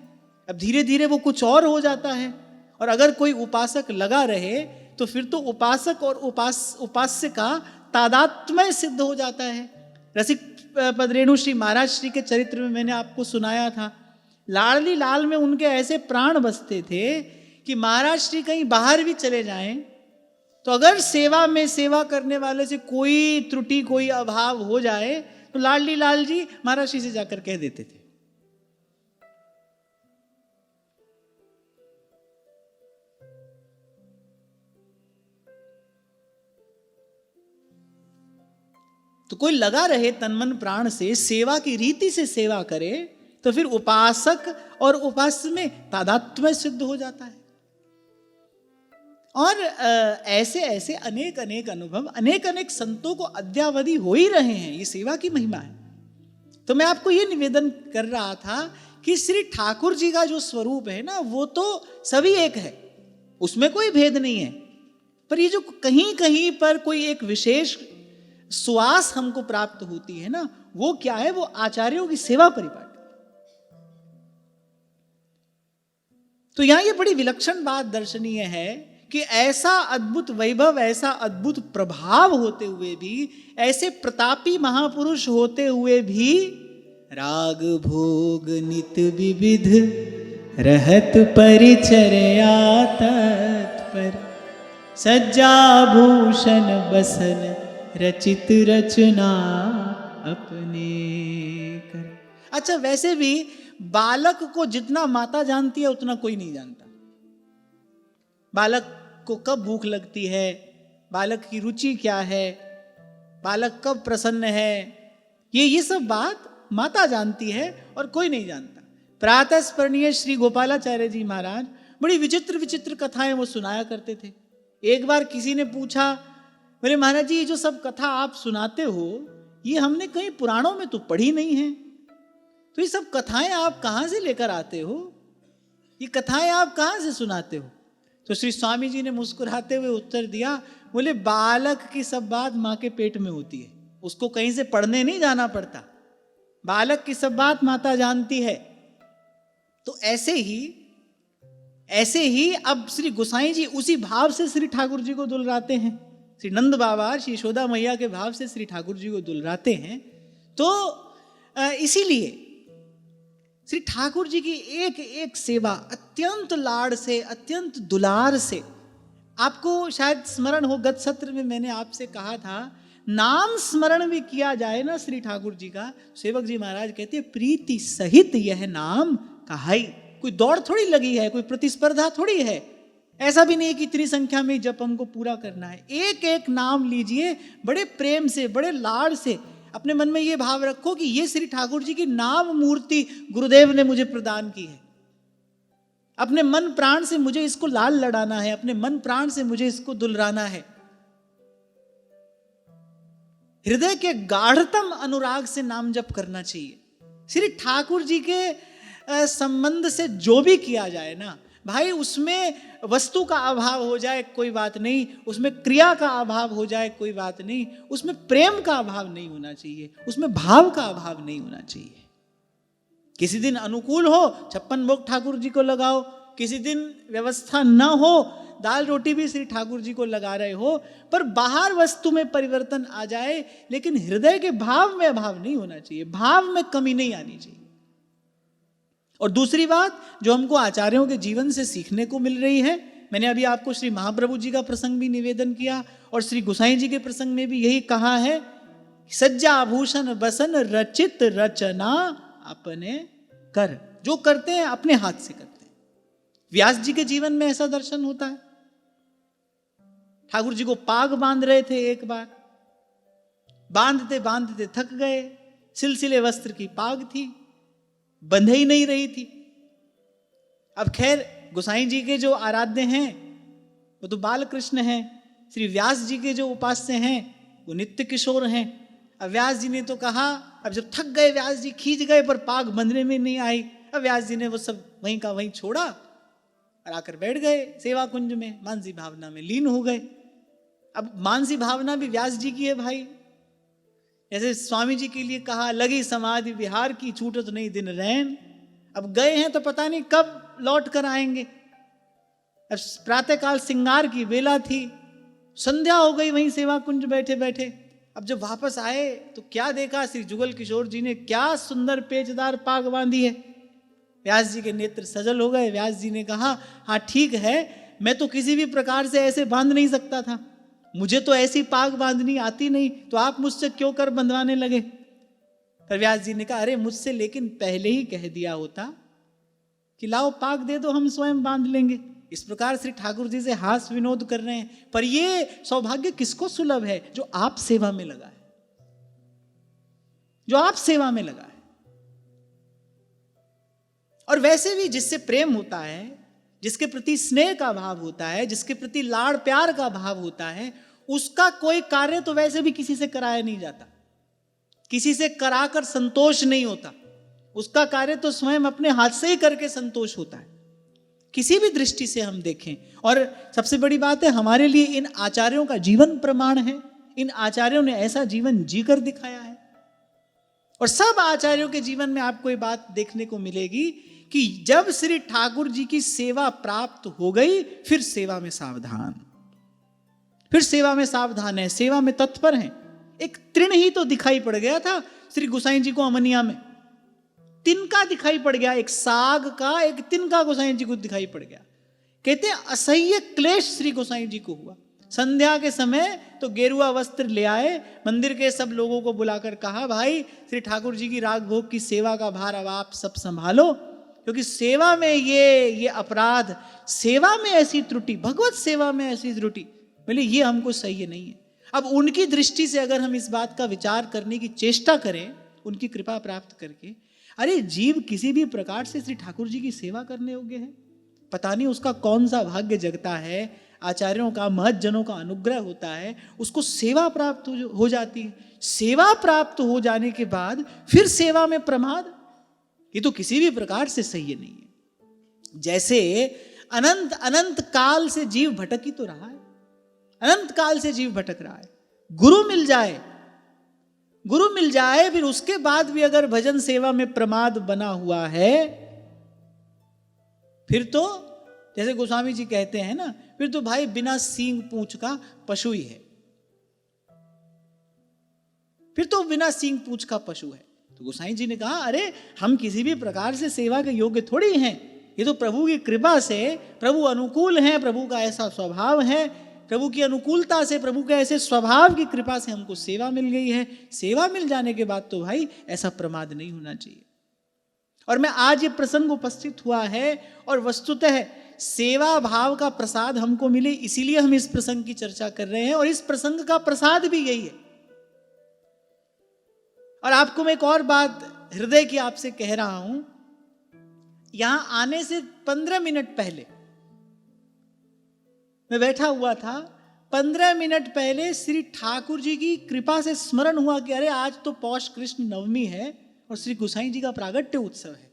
Speaker 1: अब धीरे धीरे वो कुछ और हो जाता है। और अगर कोई उपासक लगा रहे तो फिर तो उपासक और उपास्य का तादात्म्य सिद्ध हो जाता है। रसिक पदरेणु श्री महाराज श्री के चरित्र में मैंने आपको सुनाया था, लाडली लाल में उनके ऐसे प्राण बसते थे कि महाराज श्री कहीं बाहर भी चले जाएं तो अगर सेवा में सेवा करने वाले से कोई त्रुटि, कोई अभाव हो जाए तो लाडली लाल जी महाराज श्री से जाकर कह देते थे। तो कोई लगा रहे तन मन प्राण से, सेवा की रीति से सेवा करे, तो फिर उपासक और उपास्य में तादात्म्य सिद्ध हो जाता है। और ऐसे ऐसे अनेक अनेक अनुभव अनेक अनेक संतों को अद्यावधि हो ही रहे हैं। ये सेवा की महिमा है। तो मैं आपको ये निवेदन कर रहा था कि श्री ठाकुर जी का जो स्वरूप है ना, वो तो सभी एक है, उसमें कोई भेद नहीं है। पर ये जो कहीं कहीं पर कोई एक विशेष सुवास हमको प्राप्त होती है ना, वो क्या है? वो आचार्यों की सेवा परिपाटी। तो यहां ये बड़ी विलक्षण बात दर्शनीय है कि ऐसा अद्भुत वैभव, ऐसा अद्भुत प्रभाव होते हुए भी, ऐसे प्रतापी महापुरुष होते हुए भी, राग भोग नित विविध रहत परिचर्या तत्पर, सज्जा भूषण बसन रचित रचना अपने कर। अच्छा, वैसे भी बालक को जितना माता जानती है उतना कोई नहीं जानता। बालक को कब भूख लगती है, बालक की रुचि क्या है, बालक कब प्रसन्न है, ये सब बात माता जानती है और कोई नहीं जानता। प्रातः स्मरणीय श्री गोपालाचार्य जी महाराज बड़ी विचित्र विचित्र कथाएं वो सुनाया करते थे। एक बार किसी ने पूछा, बोले महाराज जी, ये जो सब कथा आप सुनाते हो, ये हमने कहीं पुराणों में तो पढ़ी नहीं है, तो ये सब कथाएं आप कहाँ से लेकर आते हो, ये कथाएं आप कहाँ से सुनाते हो? तो श्री स्वामी जी ने मुस्कुराते हुए उत्तर दिया, बोले बालक की सब बात माँ के पेट में होती है, उसको कहीं से पढ़ने नहीं जाना पड़ता, बालक की सब बात माता जानती है। तो ऐसे ही अब श्री गोसाई जी उसी भाव से श्री ठाकुर जी को दुलराते हैं। श्री नंद बाबा श्री यशोदा मैया के भाव से श्री ठाकुर जी को दुलराते हैं। तो इसीलिए श्री ठाकुर जी की एक एक सेवा अत्यंत लाड़ से, अत्यंत दुलार से, आपको शायद स्मरण हो, गत सत्र में मैंने आपसे कहा था, नाम स्मरण भी किया जाए ना श्री ठाकुर जी का, सेवक जी महाराज कहते हैं प्रीति सहित यह नाम कहाई। कोई दौड़ थोड़ी लगी है, कोई प्रतिस्पर्धा थोड़ी है, ऐसा भी नहीं कि इतनी संख्या में जप हमको पूरा करना है। एक एक नाम लीजिए बड़े प्रेम से, बड़े लाड़ से, अपने मन में ये भाव रखो कि ये श्री ठाकुर जी की नाम मूर्ति गुरुदेव ने मुझे प्रदान की है, अपने मन प्राण से मुझे इसको लाल लड़ाना है, अपने मन प्राण से मुझे इसको दुलराना है। हृदय के गाढ़तम अनुराग से नाम जप करना चाहिए। श्री ठाकुर जी के संबंध से जो भी किया जाए ना भाई, उसमें वस्तु का अभाव हो जाए कोई बात नहीं, उसमें क्रिया का अभाव हो जाए कोई बात नहीं, उसमें प्रेम का अभाव नहीं होना चाहिए, उसमें भाव का अभाव नहीं होना चाहिए। किसी दिन अनुकूल हो 56 भोग ठाकुर जी को लगाओ, किसी दिन व्यवस्था न हो दाल रोटी भी श्री ठाकुर जी को लगा रहे हो, पर बाहर वस्तु में परिवर्तन आ जाए लेकिन हृदय के भाव में अभाव नहीं होना चाहिए, भाव में कमी नहीं आनी चाहिए। और दूसरी बात जो हमको आचार्यों के जीवन से सीखने को मिल रही है, मैंने अभी आपको श्री महाप्रभु जी का प्रसंग भी निवेदन किया और श्री गोसाई जी के प्रसंग में भी यही कहा है, सज्जा आभूषण बसन रचित रचना अपने कर। जो करते हैं अपने हाथ से करते हैं। व्यास जी के जीवन में ऐसा दर्शन होता है। ठाकुर जी को पाग बांध रहे थे, एक बार बांधते बांधते थक गए, सिलसिले वस्त्र की पाग थी, बंधे ही नहीं रही थी। अब खैर गोसाई जी के जो आराध्य हैं वो तो बाल कृष्ण हैं, श्री व्यास जी के जो उपास्य हैं वो नित्य किशोर हैं। अब व्यास जी ने तो कहा, अब जब थक गए व्यास जी, खींच गए पर पाग बंधने में नहीं आई, अब व्यास जी ने वो सब वहीं का वहीं छोड़ा और आकर बैठ गए सेवा कुंज में, मानसी भावना में लीन हो गए। अब मानसी भावना भी व्यास जी की है भाई। जैसे स्वामी जी के लिए कहा, लगी समाधि विहार की छूटत नहीं दिन रैन। अब गए हैं तो पता नहीं कब लौट कर आएंगे। अब प्रातःकाल श्रृंगार की बेला थी, संध्या हो गई वहीं सेवा कुंज बैठे बैठे। अब जब वापस आए तो क्या देखा, श्री जुगल किशोर जी ने क्या सुंदर पेचदार पाग बांधी है। व्यास जी के नेत्र सजल हो गए। व्यास जी ने कहा, हाँ ठीक है, मैं तो किसी भी प्रकार से ऐसे बांध नहीं सकता था, मुझे तो ऐसी पाग बांधनी आती नहीं, तो आप मुझसे क्यों कर बंधवाने लगे? पर व्यास जी ने कहा, अरे मुझसे लेकिन पहले ही कह दिया होता कि लाओ पाग दे दो, हम स्वयं बांध लेंगे। इस प्रकार श्री ठाकुर जी से हास विनोद कर रहे हैं। पर ये सौभाग्य किसको सुलभ है? जो आप सेवा में लगा है, जो आप सेवा में लगा है। और वैसे भी जिससे प्रेम होता है, जिसके प्रति स्नेह का भाव होता है, जिसके प्रति लाड़ प्यार का भाव होता है, उसका कोई कार्य तो वैसे भी किसी से कराया नहीं जाता, किसी से कराकर संतोष नहीं होता। उसका कार्य तो स्वयं अपने हाथ से ही करके संतोष होता है, किसी भी दृष्टि से हम देखें। और सबसे बड़ी बात है, हमारे लिए इन आचार्यों का जीवन प्रमाण है। इन आचार्यों ने ऐसा जीवन जीकर दिखाया है। और सब आचार्यों के जीवन में आपको ये बात देखने को मिलेगी कि जब श्री ठाकुर जी की सेवा प्राप्त हो गई, फिर सेवा में सावधान, फिर सेवा में सावधान है, सेवा में तत्पर है। एक तृण ही तो दिखाई पड़ गया था श्री गोसाई जी को अमनिया में, तिनका दिखाई पड़ गया, एक साग का एक तिनका गोसाई जी को दिखाई पड़ गया। कहते हैं असह्य क्लेश श्री गोसाई जी को हुआ। संध्या के समय तो गेरुआ वस्त्र ले आए, मंदिर के सब लोगों को बुलाकर कहा, भाई श्री ठाकुर जी की राग भोग की सेवा का भार अब आप सब संभालो, क्योंकि सेवा में ये अपराध, सेवा में ऐसी त्रुटि, भगवत सेवा में ऐसी त्रुटि, बोले ये हमको सही नहीं है। अब उनकी दृष्टि से अगर हम इस बात का विचार करने की चेष्टा करें, उनकी कृपा प्राप्त करके, अरे जीव किसी भी प्रकार से श्री ठाकुर जी की सेवा करने योग्य है। पता नहीं उसका कौन सा भाग्य जगता है, आचार्यों का, महज्जनों का अनुग्रह होता है, उसको सेवा प्राप्त हो जाती है। सेवा प्राप्त हो जाने के बाद फिर सेवा में प्रमाद, ये तो किसी भी प्रकार से सही नहीं है। जैसे अनंत अनंत काल से जीव भटक ही तो रहा है, अनंत काल से जीव भटक रहा है। गुरु मिल जाए, गुरु मिल जाए, फिर उसके बाद भी अगर भजन सेवा में प्रमाद बना हुआ है, फिर तो जैसे गोस्वामी जी कहते हैं ना, फिर तो भाई बिना सींग पूंछ का पशु ही है, फिर तो बिना सींग पूंछ का पशु है। तो गोसाई जी ने कहा, अरे हम किसी भी प्रकार से सेवा के योग्य थोड़ी हैं, ये तो प्रभु की कृपा से, प्रभु अनुकूल हैं, प्रभु का ऐसा स्वभाव है, प्रभु की अनुकूलता से, प्रभु के ऐसे स्वभाव की कृपा से हमको सेवा मिल गई है। सेवा मिल जाने के बाद तो भाई ऐसा प्रमाद नहीं होना चाहिए। और मैं आज ये प्रसंग उपस्थित हुआ है, और वस्तुतः सेवा भाव का प्रसाद हमको मिले, इसीलिए हम इस प्रसंग की चर्चा कर रहे हैं, और इस प्रसंग का प्रसाद भी यही है। और आपको मैं एक और बात हृदय की आपसे कह रहा हूं, यहां आने से 15 मिनट पहले मैं बैठा हुआ था, 15 मिनट पहले श्री ठाकुर जी की कृपा से स्मरण हुआ कि अरे आज तो पौष कृष्ण नवमी है और श्री गोसाई जी का प्रागट्य उत्सव है।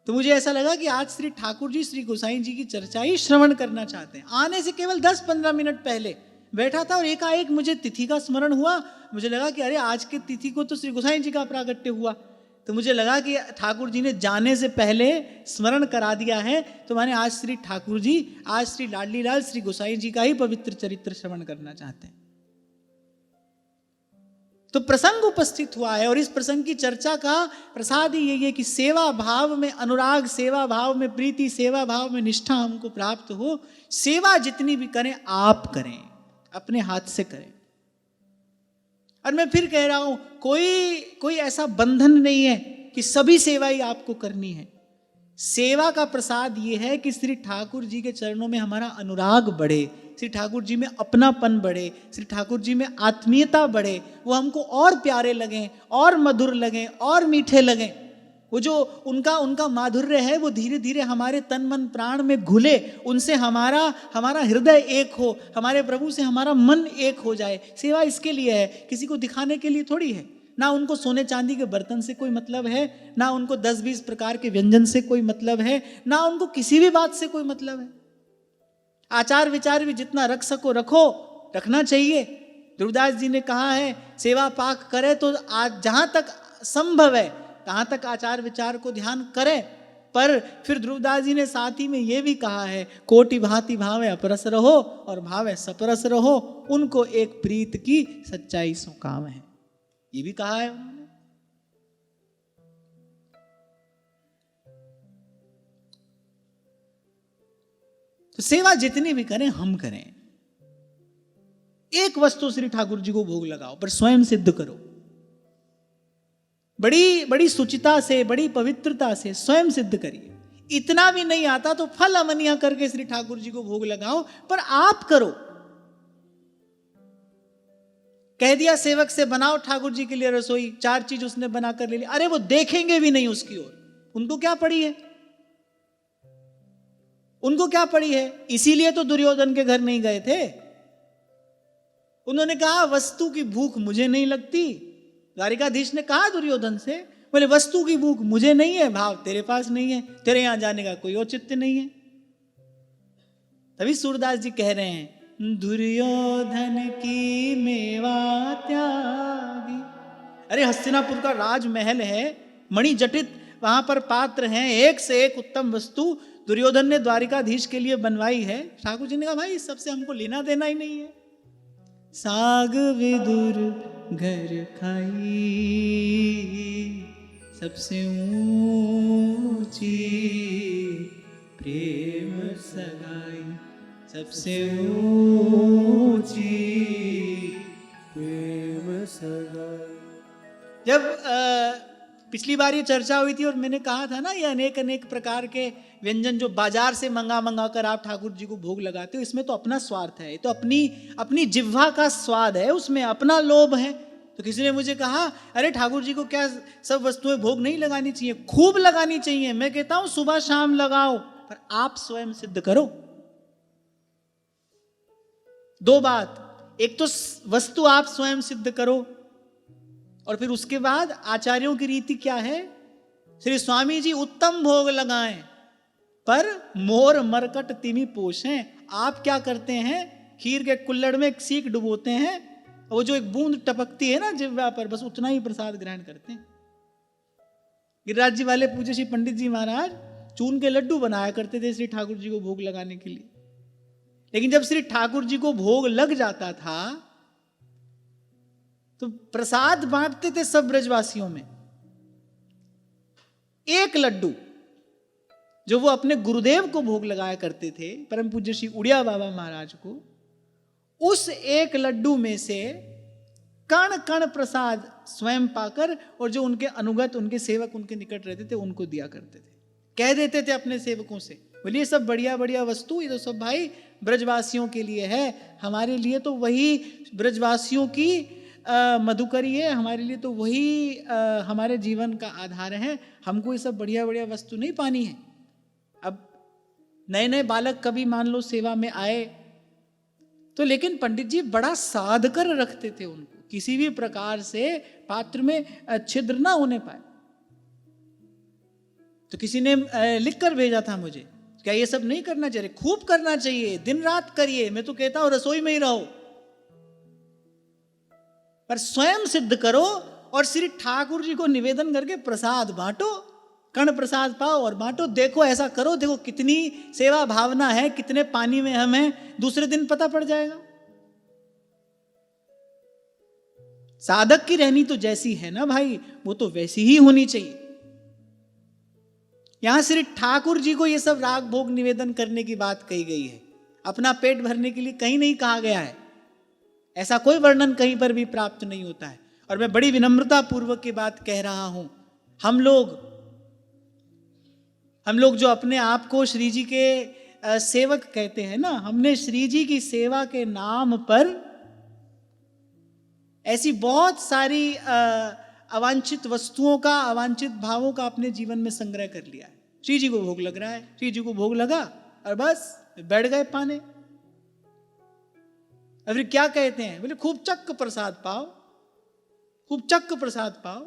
Speaker 1: तो मुझे ऐसा लगा कि आज श्री ठाकुर जी श्री गोसाई जी की चर्चा ही श्रवण करना चाहते हैं। आने से केवल 10-15 मिनट पहले बैठा था और एकाएक मुझे तिथि का स्मरण हुआ। मुझे लगा कि अरे आज की तिथि को तो श्री गोसाई जी का प्रागट्य हुआ। तो मुझे लगा कि ठाकुर जी ने जाने से पहले स्मरण करा दिया है, तो मैंने आज श्री ठाकुर जी, आज श्री लाडली लाल श्री गोसाई जी का ही पवित्र चरित्र श्रवण करना चाहते हैं। तो प्रसंग उपस्थित हुआ है, और इस प्रसंग की चर्चा का प्रसाद ही यही है कि सेवा भाव में अनुराग, सेवा भाव में प्रीति, सेवा भाव में निष्ठा हमको प्राप्त हो। सेवा जितनी भी करें आप करें, अपने हाथ से करें। और मैं फिर कह रहा हूं, कोई ऐसा बंधन नहीं है कि सभी सेवा ही आपको करनी है। सेवा का प्रसाद ये है कि श्री ठाकुर जी के चरणों में हमारा अनुराग बढ़े, श्री ठाकुर जी में अपनापन बढ़े, श्री ठाकुर जी में आत्मीयता बढ़े, वो हमको और प्यारे लगें, और मधुर लगें, और मीठे लगें। वो जो उनका माधुर्य है वो धीरे धीरे हमारे तन मन प्राण में घुले, उनसे हमारा हृदय एक हो, हमारे प्रभु से हमारा मन एक हो जाए। सेवा इसके लिए है, किसी को दिखाने के लिए थोड़ी है। ना उनको सोने चांदी के बर्तन से कोई मतलब है, ना उनको 10-20 प्रकार के व्यंजन से कोई मतलब है, ना उनको किसी भी बात से कोई मतलब है। आचार विचार भी जितना रख सको रखो, रखना चाहिए। ध्रुवदास जी ने कहा है, सेवा पाक करे तो आज जहां तक संभव है तहां तक आचार विचार को ध्यान करें। पर फिर ध्रुवदास जी ने साथ ही में ये भी कहा है, कोटि भांति भावे अपरस रहो और भावे सपरस रहो, उनको एक प्रीत की सच्चाई सो काम है, ये भी कहा है उन्होंने। तो सेवा जितनी भी करें हम करें, एक वस्तु श्री ठाकुर जी को भोग लगाओ, पर स्वयं सिद्ध करो। बड़ी बड़ी सुचिता से, बड़ी पवित्रता से स्वयं सिद्ध करिए। इतना भी नहीं आता तो फल अमनिया करके श्री ठाकुर जी को भोग लगाओ, पर आप करो। कह दिया सेवक से बनाओ ठाकुर जी के लिए रसोई, 4 चीज उसने बनाकर ले ली, अरे वो देखेंगे भी नहीं उसकी ओर, उनको क्या पड़ी है, उनको क्या पड़ी है। इसीलिए तो दुर्योधन के घर नहीं गए थे। उन्होंने कहा वस्तु की भूख मुझे नहीं लगती। द्वारिकाधीश ने कहा दुर्योधन से, बोले वस्तु की भूख मुझे नहीं है, भाव तेरे पास नहीं है, तेरे यहां जाने का कोई औचित्य नहीं है। तभी सूरदास जी कह रहे हैं, दुर्योधन की मेवा त्यागी। अरे हस्तिनापुर का राजमहल है, मणि जटित वहां पर पात्र हैं, एक से एक उत्तम वस्तु दुर्योधन ने द्वारिकाधीश के लिए बनवाई है। ठाकुर जी ने कहा भाई इस सबसे हमको लेना देना ही नहीं है। साग विदुर घर खाई सबसे ऊंची प्रेम सगाई, सबसे ऊंची
Speaker 2: प्रेम सगाई।
Speaker 1: जब पिछली बार ये चर्चा हुई थी और मैंने कहा था ना, ये अनेक अनेक प्रकार के व्यंजन जो बाजार से मंगा कर आप ठाकुर जी को भोग लगाते हो, इसमें तो अपना स्वार्थ है, तो अपनी जिह्वा का स्वाद है, उसमें अपना लोभ है। तो किसी ने मुझे कहा अरे ठाकुर जी को क्या सब वस्तुएं भोग नहीं लगानी चाहिए, खूब लगानी चाहिए। मैं कहता हूं सुबह शाम लगाओ, पर आप स्वयं सिद्ध करो। 2 बात, एक तो वस्तु आप स्वयं सिद्ध करो, और फिर उसके बाद आचार्यों की रीति क्या है, श्री स्वामी जी उत्तम भोग लगाएं पर मोर मरकट तिमी पोषें। आप क्या करते हैं, खीर के कुल्हड़ में एक सीख डुबोते हैं, वो जो एक बूंद टपकती है ना जिह्वा पर, बस उतना ही प्रसाद ग्रहण करते हैं। गिरिराज जी वाले पूज्य श्री पंडित जी महाराज चून के लड्डू बनाया करते थे श्री ठाकुर जी को भोग लगाने के लिए, लेकिन जब श्री ठाकुर जी को भोग लग जाता था तो प्रसाद बांटते थे सब ब्रजवासियों में। एक लड्डू जो वो अपने गुरुदेव को भोग लगाया करते थे, परम पूज्य श्री उड़िया बाबा महाराज को, उस एक लड्डू में से कण कण प्रसाद स्वयं पाकर और जो उनके अनुगत, उनके सेवक उनके निकट रहते थे उनको दिया करते थे। कह देते थे अपने सेवकों से, बोलिए सब बढ़िया बढ़िया वस्तु ये तो सब भाई ब्रजवासियों के लिए है, हमारे लिए तो वही ब्रजवासियों की मधुकरी है, हमारे लिए तो वही हमारे जीवन का आधार है, हमको ये सब बढ़िया बढ़िया वस्तु नहीं पानी है। अब नए नए बालक कभी मान लो सेवा में आए तो, लेकिन पंडित जी बड़ा साध कर रखते थे उनको, किसी भी प्रकार से पात्र में छिद्र ना होने पाए। तो किसी ने लिख कर भेजा था मुझे, क्या ये सब नहीं करना चाहिए? खूब करना चाहिए, दिन रात करिए, मैं तो कहता हूं रसोई में ही रहो, पर स्वयं सिद्ध करो और श्री ठाकुर जी को निवेदन करके प्रसाद बांटो, कर्ण प्रसाद पाओ और बांटो। देखो ऐसा करो, देखो कितनी सेवा भावना है, कितने पानी में हम हैं, दूसरे दिन पता पड़ जाएगा। साधक की रहनी तो जैसी है ना भाई, वो तो वैसी ही होनी चाहिए। यहां श्री ठाकुर जी को ये सब राग भोग निवेदन करने की बात कही गई है, अपना पेट भरने के लिए कहीं नहीं कहा गया है। ऐसा कोई वर्णन कहीं पर भी प्राप्त नहीं होता है। और मैं बड़ी विनम्रता पूर्वक की बात कह रहा हूं, हम लोग जो अपने आप को श्री जी के सेवक कहते हैं ना, हमने श्री जी की सेवा के नाम पर ऐसी बहुत सारी अवांछित वस्तुओं का, अवांछित भावों का अपने जीवन में संग्रह कर लिया है। श्री जी को भोग लग रहा है, श्री जी को भोग लगा और बस बैठ गए पाने। और फिर क्या कहते हैं, बोले खूब चक्क प्रसाद पाओ, खूब चक्क प्रसाद पाओ।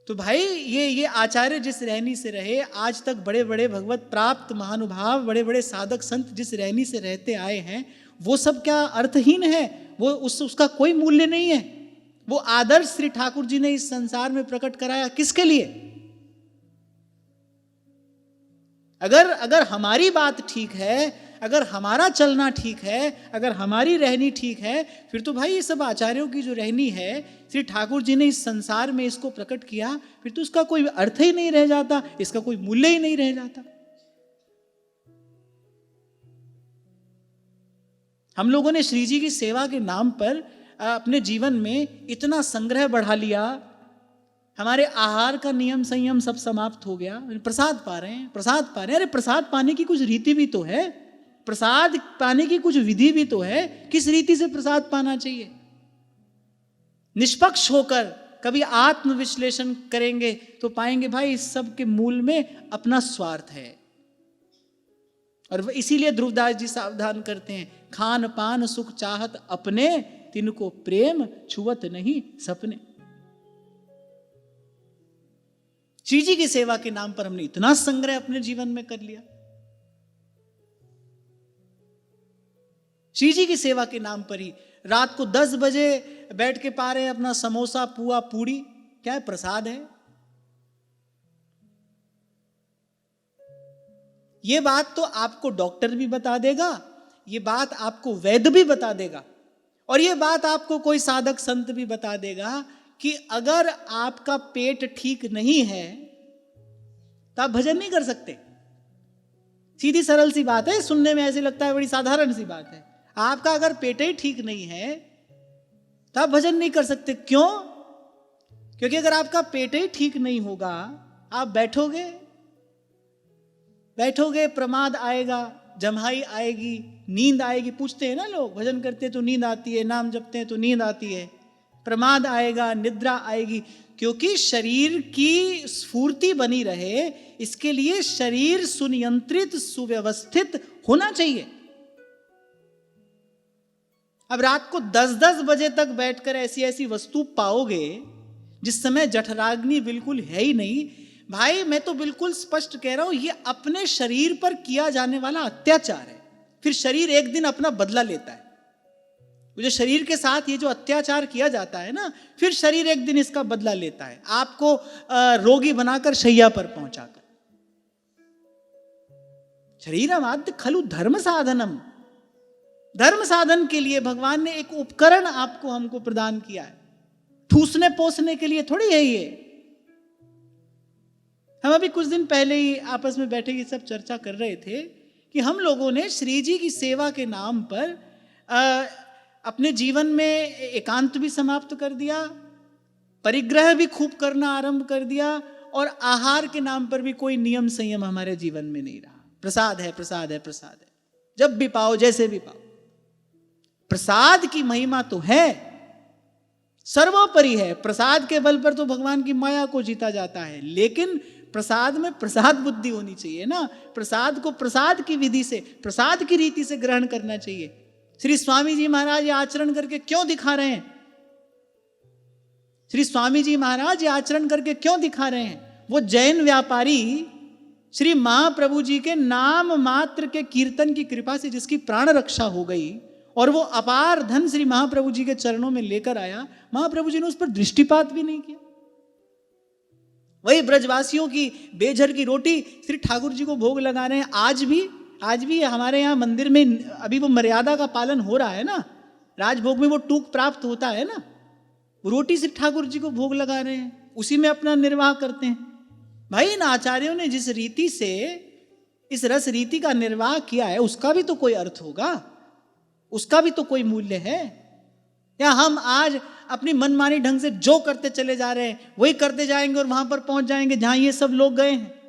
Speaker 1: तो भाई ये आचार्य जिस रहनी से रहे, आज तक बड़े बड़े भगवत प्राप्त महानुभाव, बड़े बड़े साधक संत जिस रहनी से रहते आए हैं, वो सब क्या अर्थहीन है? वो उसका कोई मूल्य नहीं है। वो आदर्श श्री ठाकुर जी ने इस संसार में प्रकट कराया किसके लिए? अगर हमारी बात ठीक है, अगर हमारा चलना ठीक है, अगर हमारी रहनी ठीक है, फिर तो भाई ये सब आचार्यों की जो रहनी है, श्री ठाकुर जी ने इस संसार में इसको प्रकट किया, फिर तो इसका कोई अर्थ ही नहीं रह जाता, इसका कोई मूल्य ही नहीं रह जाता। हम लोगों ने श्री जी की सेवा के नाम पर अपने जीवन में इतना संग्रह बढ़ा लिया, हमारे आहार का नियम संयम सब समाप्त हो गया। प्रसाद पा रहे हैं, प्रसाद पा रहे हैं। अरे प्रसाद पाने की कुछ रीति भी तो है, प्रसाद पाने की कुछ विधि भी तो है। किस रीति से प्रसाद पाना चाहिए? निष्पक्ष होकर कभी आत्मविश्लेषण करेंगे तो पाएंगे भाई इस सब के मूल में अपना स्वार्थ है। और इसीलिए ध्रुवदास जी सावधान करते हैं, खान पान सुख चाहत अपने, तिनको प्रेम छुवत नहीं सपने। श्री जी की सेवा के नाम पर हमने इतना संग्रह अपने जीवन में कर लिया। श्री जी की सेवा के नाम पर ही रात को 10 बजे बैठ के पा रहे हैं अपना समोसा पुआ पूड़ी, क्या है? प्रसाद है। ये बात तो आपको डॉक्टर भी बता देगा, ये बात आपको वैद्य भी बता देगा, और ये बात आपको कोई साधक संत भी बता देगा कि अगर आपका पेट ठीक नहीं है तो आप भजन नहीं कर सकते। सीधी सरल सी बात है, सुनने में ऐसे लगता है बड़ी साधारण सी बात है। आपका अगर पेट ही ठीक नहीं है तो आप भजन नहीं कर सकते। क्यों? क्योंकि अगर आपका पेट ही ठीक नहीं होगा, आप बैठोगे प्रमाद आएगा, जम्हाई आएगी, नींद आएगी। पूछते हैं ना लोग, भजन करते हैं तो नींद आती है, नाम जपते हैं तो नींद आती है, प्रमाद आएगा, निद्रा आएगी। क्योंकि शरीर की स्फूर्ति बनी रहे, इसके लिए शरीर सुनियंत्रित सुव्यवस्थित होना चाहिए। अब रात को 10-10 बजे तक बैठकर ऐसी ऐसी वस्तु पाओगे जिस समय जठराग्नि बिल्कुल है ही नहीं। भाई मैं तो बिल्कुल स्पष्ट कह रहा हूं, ये अपने शरीर पर किया जाने वाला अत्याचार है। फिर शरीर एक दिन अपना बदला लेता है। जो शरीर के साथ ये जो अत्याचार किया जाता है ना, फिर शरीर एक दिन इसका बदला लेता है, आपको रोगी बनाकर शैया पर पहुंचाकर। शरीरमाद्य खलु धर्म साधनम, धर्म साधन के लिए भगवान ने एक उपकरण आपको हमको प्रदान किया है। ठूसने पोसने के लिए थोड़ी है ये। हम अभी कुछ दिन पहले ही आपस में बैठे ये सब चर्चा कर रहे थे कि हम लोगों ने श्री जी की सेवा के नाम पर अपने जीवन में एकांत भी समाप्त कर दिया, परिग्रह भी खूब करना आरंभ कर दिया, और आहार के नाम पर भी कोई नियम संयम हमारे जीवन में नहीं रहा। प्रसाद है, प्रसाद है, प्रसाद है, जब भी पाओ जैसे भी पाओ। प्रसाद की महिमा तो है, सर्वोपरि है। प्रसाद के बल पर तो भगवान की माया को जीता जाता है, लेकिन प्रसाद में प्रसाद बुद्धि होनी चाहिए ना। प्रसाद को प्रसाद की विधि से, प्रसाद की रीति से ग्रहण करना चाहिए। श्री स्वामी जी महाराज ये आचरण करके क्यों दिखा रहे हैं? श्री स्वामी जी महाराज ये आचरण करके क्यों दिखा रहे हैं? वो जैन व्यापारी श्री महाप्रभु जी के नाम मात्र के कीर्तन की कृपा से जिसकी प्राण रक्षा हो गई, और वो अपार धन श्री महाप्रभु जी के चरणों में लेकर आया, महाप्रभु जी ने उस पर दृष्टिपात भी नहीं किया। वही ब्रजवासियों की बेझर की रोटी श्री ठाकुर जी को भोग लगा रहे हैं। आज भी हमारे यहाँ मंदिर में अभी वो मर्यादा का पालन हो रहा है ना, राजभोग में वो टूक प्राप्त होता है ना, वो रोटी श्री ठाकुर जी को भोग लगा रहे हैं, उसी में अपना निर्वाह करते हैं। भाई इन आचार्यों ने जिस रीति से इस रस रीति का निर्वाह किया है, उसका भी तो कोई अर्थ होगा, उसका भी तो कोई मूल्य है। या हम आज अपनी मनमानी ढंग से जो करते चले जा रहे हैं वही करते जाएंगे और वहां पर पहुंच जाएंगे जहां ये सब लोग गए हैं।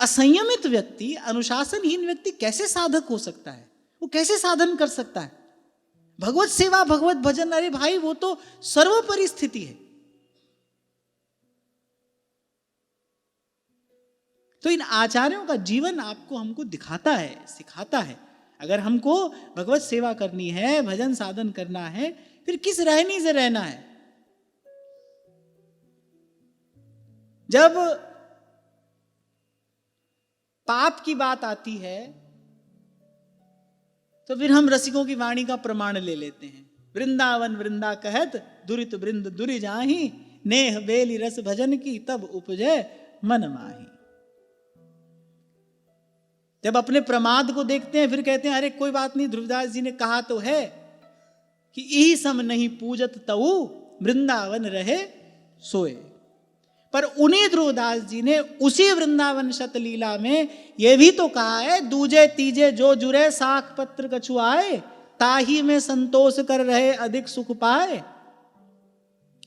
Speaker 1: असंयमित व्यक्ति, अनुशासनहीन व्यक्ति कैसे साधक हो सकता है? वो कैसे साधन कर सकता है? भगवत सेवा, भगवत भजन, अरे भाई वो तो सर्वोपरि स्थिति है। तो इन आचार्यों का जीवन आपको हमको दिखाता है, सिखाता है। अगर हमको भगवत सेवा करनी है, भजन साधन करना है, फिर किस रहनी से रहना है? जब पाप की बात आती है तो फिर हम रसिकों की वाणी का प्रमाण ले लेते हैं। वृंदावन वृंदा कहत दुरित वृंद दुरि जाहि, नेह बेली रस भजन की तब उपजे मन माही। जब अपने प्रमाद को देखते हैं फिर कहते हैं अरे कोई बात नहीं, ध्रुवदास जी ने कहा तो है कि ई सम नहीं पूजत तऊ वृंदावन रहे सोए। पर उन्हीं ध्रुवदास जी ने उसी वृंदावन शतलीला में यह भी तो कहा है, दूजे तीजे जो जुरे साख पत्र कछु आए, ताही में संतोष कर रहे अधिक सुख पाए।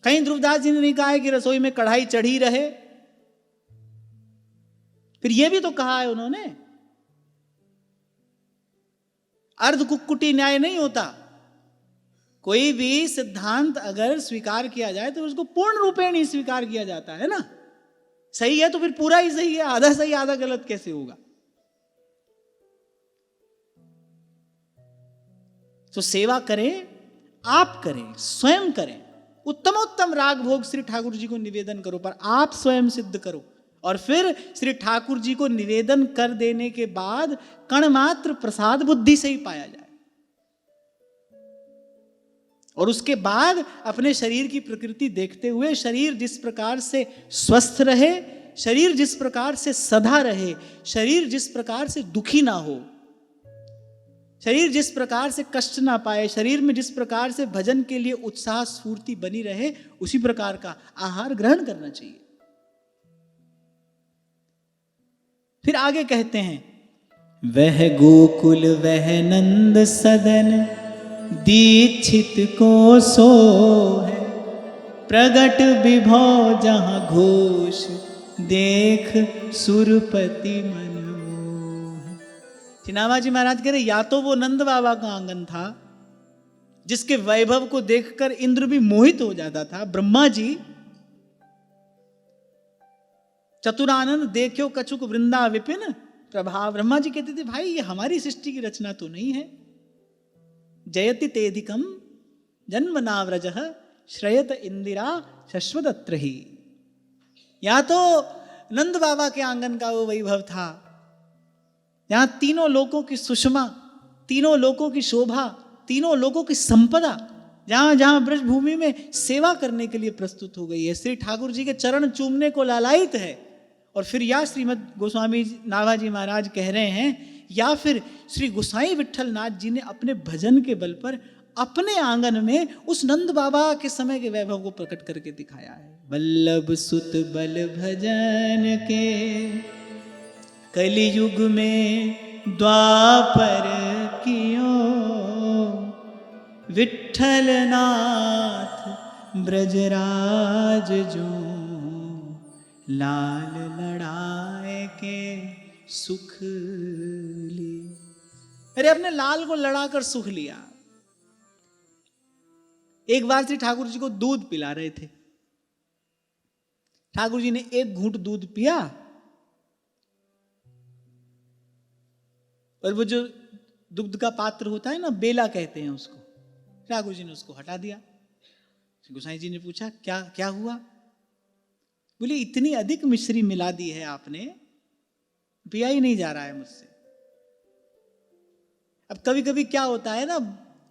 Speaker 1: कहीं ध्रुवदास जी ने नहीं कहा है कि रसोई में कढ़ाई चढ़ी रहे। फिर यह भी तो कहा है उन्होंने, अर्ध कुक्कुटी न्याय नहीं होता। कोई भी सिद्धांत अगर स्वीकार किया जाए तो उसको पूर्ण रूपेण ही स्वीकार किया जाता है ना। सही है तो फिर पूरा ही सही है, आधा सही आधा गलत कैसे होगा। तो सेवा करें, आप करें, स्वयं करें। उत्तमोत्तम राग भोग श्री ठाकुर जी को निवेदन करो, पर आप स्वयं सिद्ध करो। और फिर श्री ठाकुर जी को निवेदन कर देने के बाद कण मात्र प्रसाद बुद्धि से ही पाया जाए। और उसके बाद अपने शरीर की प्रकृति देखते हुए, शरीर जिस प्रकार से स्वस्थ रहे, शरीर जिस प्रकार से सदा रहे, शरीर जिस प्रकार से दुखी ना हो, शरीर जिस प्रकार से कष्ट ना पाए, शरीर में जिस प्रकार से भजन के लिए उत्साह स्फूर्ति बनी रहे, उसी प्रकार का आहार ग्रहण करना चाहिए। फिर आगे कहते हैं, वह गोकुल वह नंद सदन दीक्षित को सो है, प्रगट विभव जहां घोष देख सुरपति मन मोह। चिनावाजी महाराज कह रहे, या तो वो नंद बाबा का आंगन था जिसके वैभव को देखकर इंद्र भी मोहित हो जाता था। ब्रह्मा जी चतुरानंद देखो कछुक वृंदा विपिन प्रभाव। ब्रह्मा जी कहते थे, भाई ये हमारी सृष्टि की रचना तो नहीं है। जयति तेधिकम जन्म नाव्रज श्रयत इंदिरा शश्वदत्र ही। या तो नंद बाबा के आंगन का वो वैभव था, यहां तीनों लोगों की सुषमा, तीनों लोगों की शोभा, तीनों लोगों की संपदा जहां जहां ब्रजभूमि में सेवा करने के लिए प्रस्तुत हो गई है, श्री ठाकुर जी के चरण चूमने को लालायित है। और फिर या श्रीमद गोस्वामी नाभाजी महाराज कह रहे हैं, या फिर श्री गोसाई विठल नाथ जी ने अपने भजन के बल पर अपने आंगन में उस नंद बाबा के समय के वैभव को प्रकट करके दिखाया है। वल्लभ सुत बल भजन के कलियुग में द्वापर कियो, विठल नाथ ब्रजराज जो लाल लड़ाए के सुख ली। अरे अपने लाल को लड़ाकर सुख लिया। एक बार श्री ठाकुर जी को दूध पिला रहे थे। ठाकुर जी ने एक घूंट दूध पिया और वो जो दुग्ध का पात्र होता है ना, बेला कहते हैं उसको, ठाकुर जी ने उसको हटा दिया। गोसाई जी ने पूछा, क्या क्या हुआ? बोले, इतनी अधिक मिश्री मिला दी है आपने, पिया ही नहीं जा रहा है मुझसे। अब कभी कभी क्या होता है ना,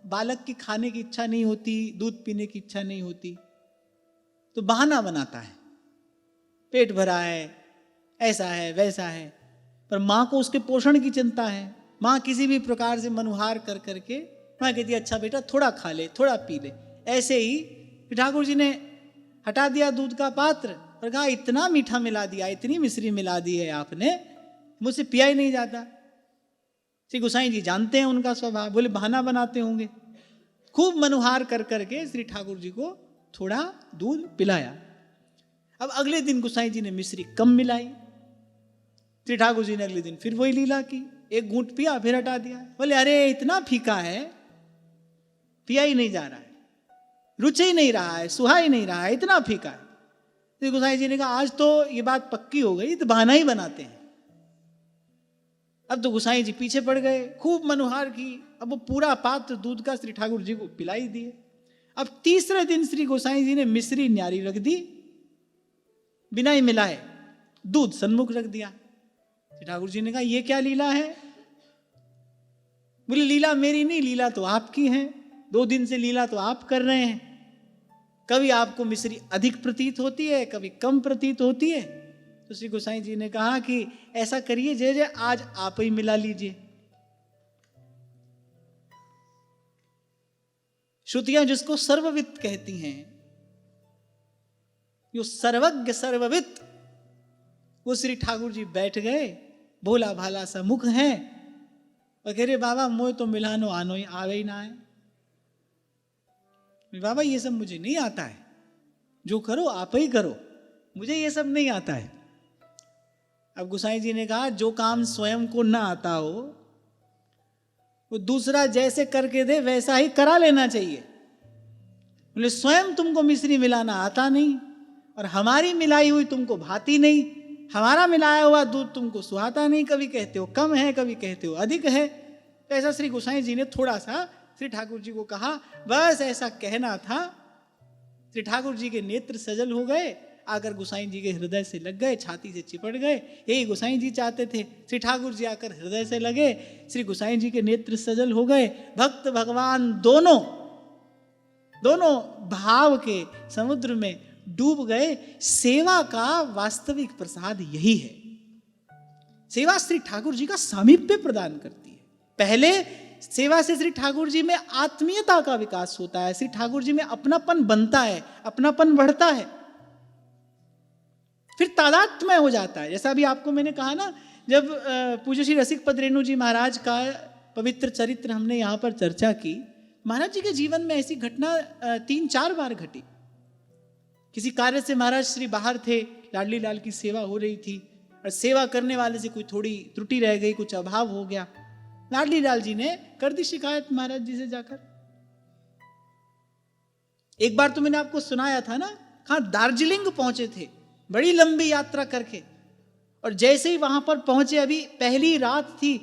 Speaker 1: बालक की खाने की इच्छा नहीं होती, दूध पीने की इच्छा नहीं होती, तो बहाना बनाता है, पेट भरा है, ऐसा है वैसा है। पर माँ को उसके पोषण की चिंता है। माँ किसी भी प्रकार से मनुहार कर करके माँ कहती है, अच्छा बेटा थोड़ा खा ले, थोड़ा पी ले। ऐसे ही ठाकुर जी ने हटा दिया दूध का पात्र और कहा, इतना मीठा मिला दिया, इतनी मिश्री मिला दी है आपने, मुझसे पिया ही नहीं जाता। श्री गोसाई जी जानते हैं उनका स्वभाव, बोले बहाना बनाते होंगे। खूब मनुहार कर करके श्री ठाकुर जी को थोड़ा दूध पिलाया। अब अगले दिन गोसाई जी ने मिश्री कम मिलाई। श्री ठाकुर जी ने अगले दिन फिर वही लीला की, एक घूंट पिया फिर हटा दिया। बोले, अरे इतना फीका है, पिया ही नहीं जा रहा है, रुचि ही नहीं रहा है, सुहा ही नहीं रहा है, इतना फीका है। श्री गोसाई जी ने कहा, आज तो ये बात पक्की हो गई, तो बहाना ही बनाते हैं। अब तो गोसाई जी पीछे पड़ गए, खूब मनुहार की। अब वो पूरा पात्र दूध का श्री ठाकुर जी को पिलाई दिए। अब तीसरे दिन श्री गोसाई जी ने मिश्री न्यारी रख दी, बिना ही मिलाए दूध सन्मुख रख दिया। श्री ठाकुर जी ने कहा, ये क्या लीला है? बोले, लीला मेरी नहीं, लीला तो आपकी है। 2 दिन से लीला तो आप कर रहे हैं। कभी आपको मिश्री अधिक प्रतीत होती है, कभी कम प्रतीत होती है। तो श्री गोसाई जी ने कहा कि ऐसा करिए, जय जय आज आप ही मिला लीजिए। श्रुतियां जिसको सर्वविद कहती हैं, जो सर्वज्ञ सर्ववित, वो श्री ठाकुर जी बैठ गए, भोला भाला सा मुख है, और कह रहे बाबा मोह तो मिलानो आनो ही आवे ही ना है। बाबा ये सब मुझे नहीं आता है, जो करो आप ही करो, मुझे ये सब नहीं आता है। अब गोसाई जी ने कहा जो काम स्वयं को ना आता हो वो दूसरा जैसे करके दे वैसा ही करा लेना चाहिए। बोले स्वयं तुमको मिश्री मिलाना आता नहीं, और हमारी मिलाई हुई तुमको भाती नहीं, हमारा मिलाया हुआ दूध तुमको सुहाता नहीं, कभी कहते हो कम है, कभी कहते हो अधिक है। तो ऐसा श्री गोसाई जी ने थोड़ा सा श्री ठाकुर जी को कहा, बस ऐसा कहना था। श्री ठाकुर जी के नेत्र सजल हो गए, आकर गोसाई जी के हृदय से लग गए, छाती से चिपट गए। यही गोसाई जी चाहते थे, श्री ठाकुर जी आकर हृदय से लगे, श्री गोसाई जी के नेत्र सजल हो गए। भक्त भगवान दोनों भाव के समुद्र में डूब गए। सेवा का वास्तविक प्रसाद यही है। सेवा श्री ठाकुर जी का सामीप्य प्रदान करती है। पहले सेवा से श्री ठाकुर जी में आत्मीयता का विकास होता है, श्री ठाकुर जी में अपनापन बनता है, अपनापन बढ़ता है, फिर तादात्म्य हो जाता है। जैसा अभी आपको मैंने कहा ना, जब पूज्य श्री रसिक पद रेणु जी महाराज का पवित्र चरित्र हमने यहाँ पर चर्चा की, महाराज जी के जीवन में ऐसी घटना 3-4 बार घटी। किसी कार्य से महाराज श्री बाहर थे, लाडली लाल की सेवा हो रही थी, और सेवा करने वाले से कोई थोड़ी त्रुटि रह गई, कुछ अभाव हो गया। लाडली लाल जी ने कर दी शिकायत महाराज जी से जाकर। एक बार तो मैंने आपको सुनाया था ना, कहाँ दार्जिलिंग पहुंचे थे बड़ी लंबी यात्रा करके, और जैसे ही वहां पर पहुंचे, अभी पहली रात थी,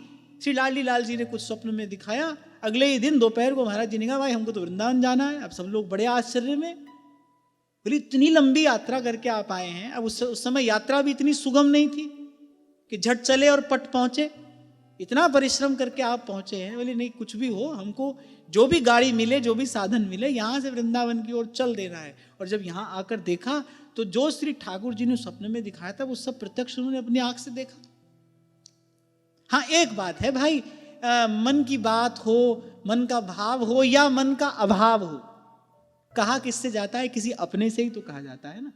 Speaker 1: श्री लाडली लाल जी ने कुछ स्वप्न में दिखाया। अगले ही दिन दोपहर को महाराज जी ने कहा भाई हमको तो वृंदावन जाना है। अब सब लोग बड़े आश्चर्य में, बोले इतनी लंबी यात्रा करके आप आए हैं। अब उस समय यात्रा भी इतनी सुगम नहीं थी कि झट चले और पट पहुंचे, इतना परिश्रम करके आप पहुंचे हैं। बोले नहीं कुछ भी हो, हमको जो भी गाड़ी मिले, जो भी साधन मिले, यहाँ से वृंदावन की ओर चल देना है। और जब यहाँ आकर देखा तो जो श्री ठाकुर जी ने स्वप्न में दिखाया था वो सब प्रत्यक्ष उन्होंने अपनी आंख से देखा। हाँ एक बात है भाई, मन की बात हो, मन का भाव हो या मन का अभाव हो, कहा किससे जाता है? किसी अपने से ही तो कहा जाता है ना।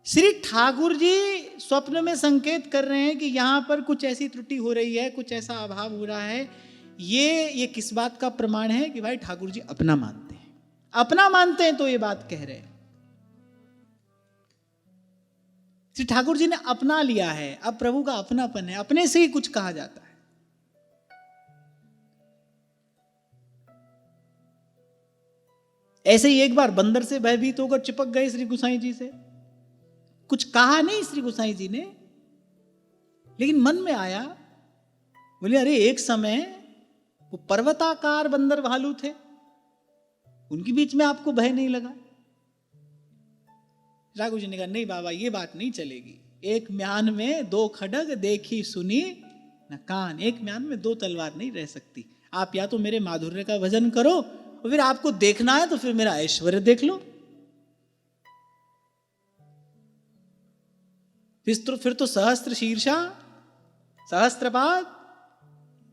Speaker 1: श्री ठाकुर जी स्वप्न में संकेत कर रहे हैं कि यहां पर कुछ ऐसी त्रुटि हो रही है, कुछ ऐसा अभाव हो रहा है। ये किस बात का प्रमाण है? कि भाई ठाकुर जी अपना मानते हैं, अपना मानते हैं तो ये बात कह रहे हैं। श्री ठाकुर जी ने अपना लिया है, अब प्रभु का अपनापन है, अपने से ही कुछ कहा जाता है। ऐसे ही एक बार बंदर से भयभीत होकर चिपक गए श्री गोसाई जी से। कुछ कहा नहीं श्री गोसाई जी ने, लेकिन मन में आया, बोले अरे एक समय वो पर्वताकार बंदर भालू थे, उनके बीच में आपको भय नहीं लगा? ठाकुर जी ने कहा नहीं बाबा ये बात नहीं चलेगी। एक म्यान में 2 खड्ग देखी सुनी न कान, एक म्यान में 2 तलवार नहीं रह सकती। आप या तो मेरे माधुर्य का भजन करो, और फिर आपको देखना है तो फिर मेरा ऐश्वर्य देख लो। फिर तो सहस्त्र शीर्षा सहस्त्रपाद,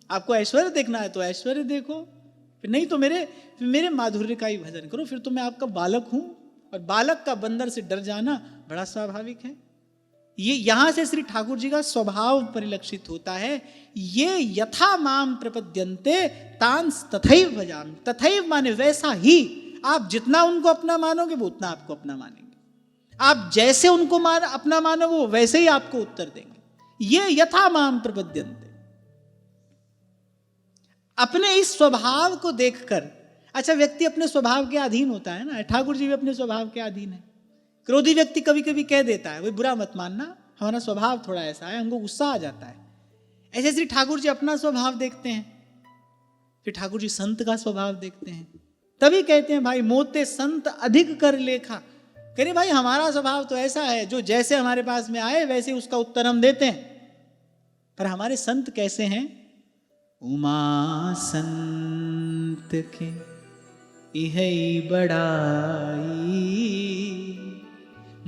Speaker 1: आपको ऐश्वर्य देखना है तो ऐश्वर्य देखो, फिर नहीं तो मेरे माधुर्य का ही भजन करो। फिर तो मैं आपका बालक हूं, और बालक का बंदर से डर जाना बड़ा स्वाभाविक है। ये यहां से श्री ठाकुर जी का स्वभाव परिलक्षित होता है। ये यथा माम प्रपद्यन्ते तांस तथैव भजामि। तथैव माने वैसा ही, आप जितना उनको अपना मानोगे वो उतना आपको अपना मानेंगे, आप जैसे उनको अपना मानोगे वो वैसे ही आपको उत्तर देंगे। ये यथा माम प्रपद्यन्ते, अपने इस स्वभाव को देखकर। अच्छा व्यक्ति अपने स्वभाव के अधीन होता है ना, ठाकुर जी भी अपने स्वभाव के अधीन है। क्रोधी व्यक्ति कभी कभी कह देता है, वो बुरा मत मानना, हमारा स्वभाव थोड़ा ऐसा है, हमको गुस्सा आ जाता है। ऐसे श्री ठाकुर जी अपना स्वभाव देखते हैं, फिर ठाकुर जी संत का स्वभाव देखते हैं, तभी कहते हैं भाई मोते संत अधिक कर लेखा। कह रहे भाई हमारा स्वभाव तो ऐसा है, जो जैसे हमारे पास में आए वैसे उसका उत्तर हम देते हैं। पर हमारे संत कैसे हैं? उमा संत के इहै बड़ाई,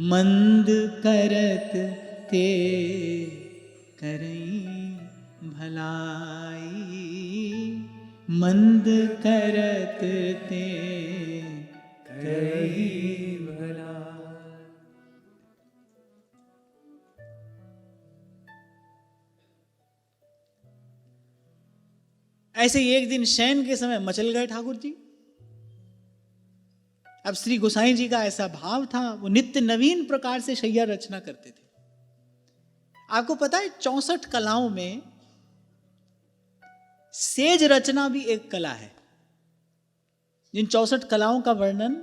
Speaker 1: मंद करत ते करई भलाई, मंद करत ते करई भलाई। ऐसे ही एक दिन शयन के समय मचल गए ठाकुर जी। अब श्री गोसाई जी का ऐसा भाव था, वो नित्य नवीन प्रकार से शैया रचना करते थे। आपको पता है 64 कलाओं में सेज रचना भी एक कला है। जिन 64 कलाओं का वर्णन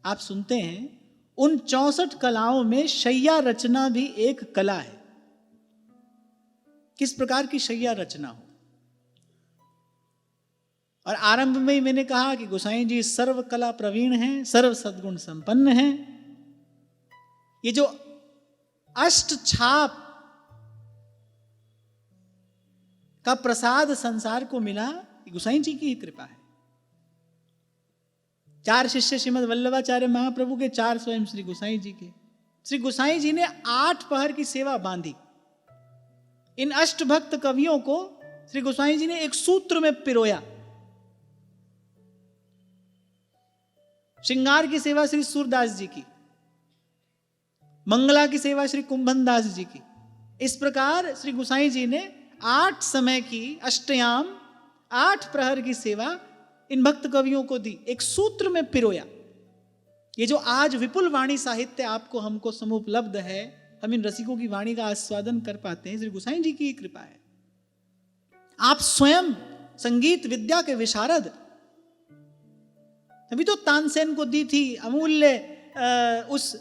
Speaker 1: आप सुनते हैं, उन 64 कलाओं में शैया रचना भी एक कला है। किस प्रकार की शैया रचना हो। और आरंभ में ही मैंने कहा कि गोसाई जी सर्व कला प्रवीण हैं, सर्व सद्गुण संपन्न हैं। ये जो अष्ट छाप का प्रसाद संसार को मिला, ये गोसाई जी की ही कृपा है। 4 शिष्य श्रीमद वल्लभाचार्य महाप्रभु के, 4 स्वयं श्री गोसाई जी के। श्री गोसाई जी ने 8 पहर की सेवा बांधी। इन अष्टभक्त कवियों को श्री गोसाई जी ने एक सूत्र में पिरोया। श्रृंगार की सेवा श्री सूरदास जी की, मंगला की सेवा श्री कुंभन दास जी की। इस प्रकार श्री गोसाई जी ने 8 समय की अष्टयाम, 8 प्रहर की सेवा इन भक्त कवियों को दी, एक सूत्र में पिरोया। ये जो आज विपुल वाणी साहित्य आपको हमको समुपलब्ध है, हम इन रसिकों की वाणी का आस्वादन कर पाते हैं, श्री गोसाई जी की कृपा है। आप स्वयं संगीत विद्या के विशारद, तभी तो तानसेन को दी थी अमूल्य उस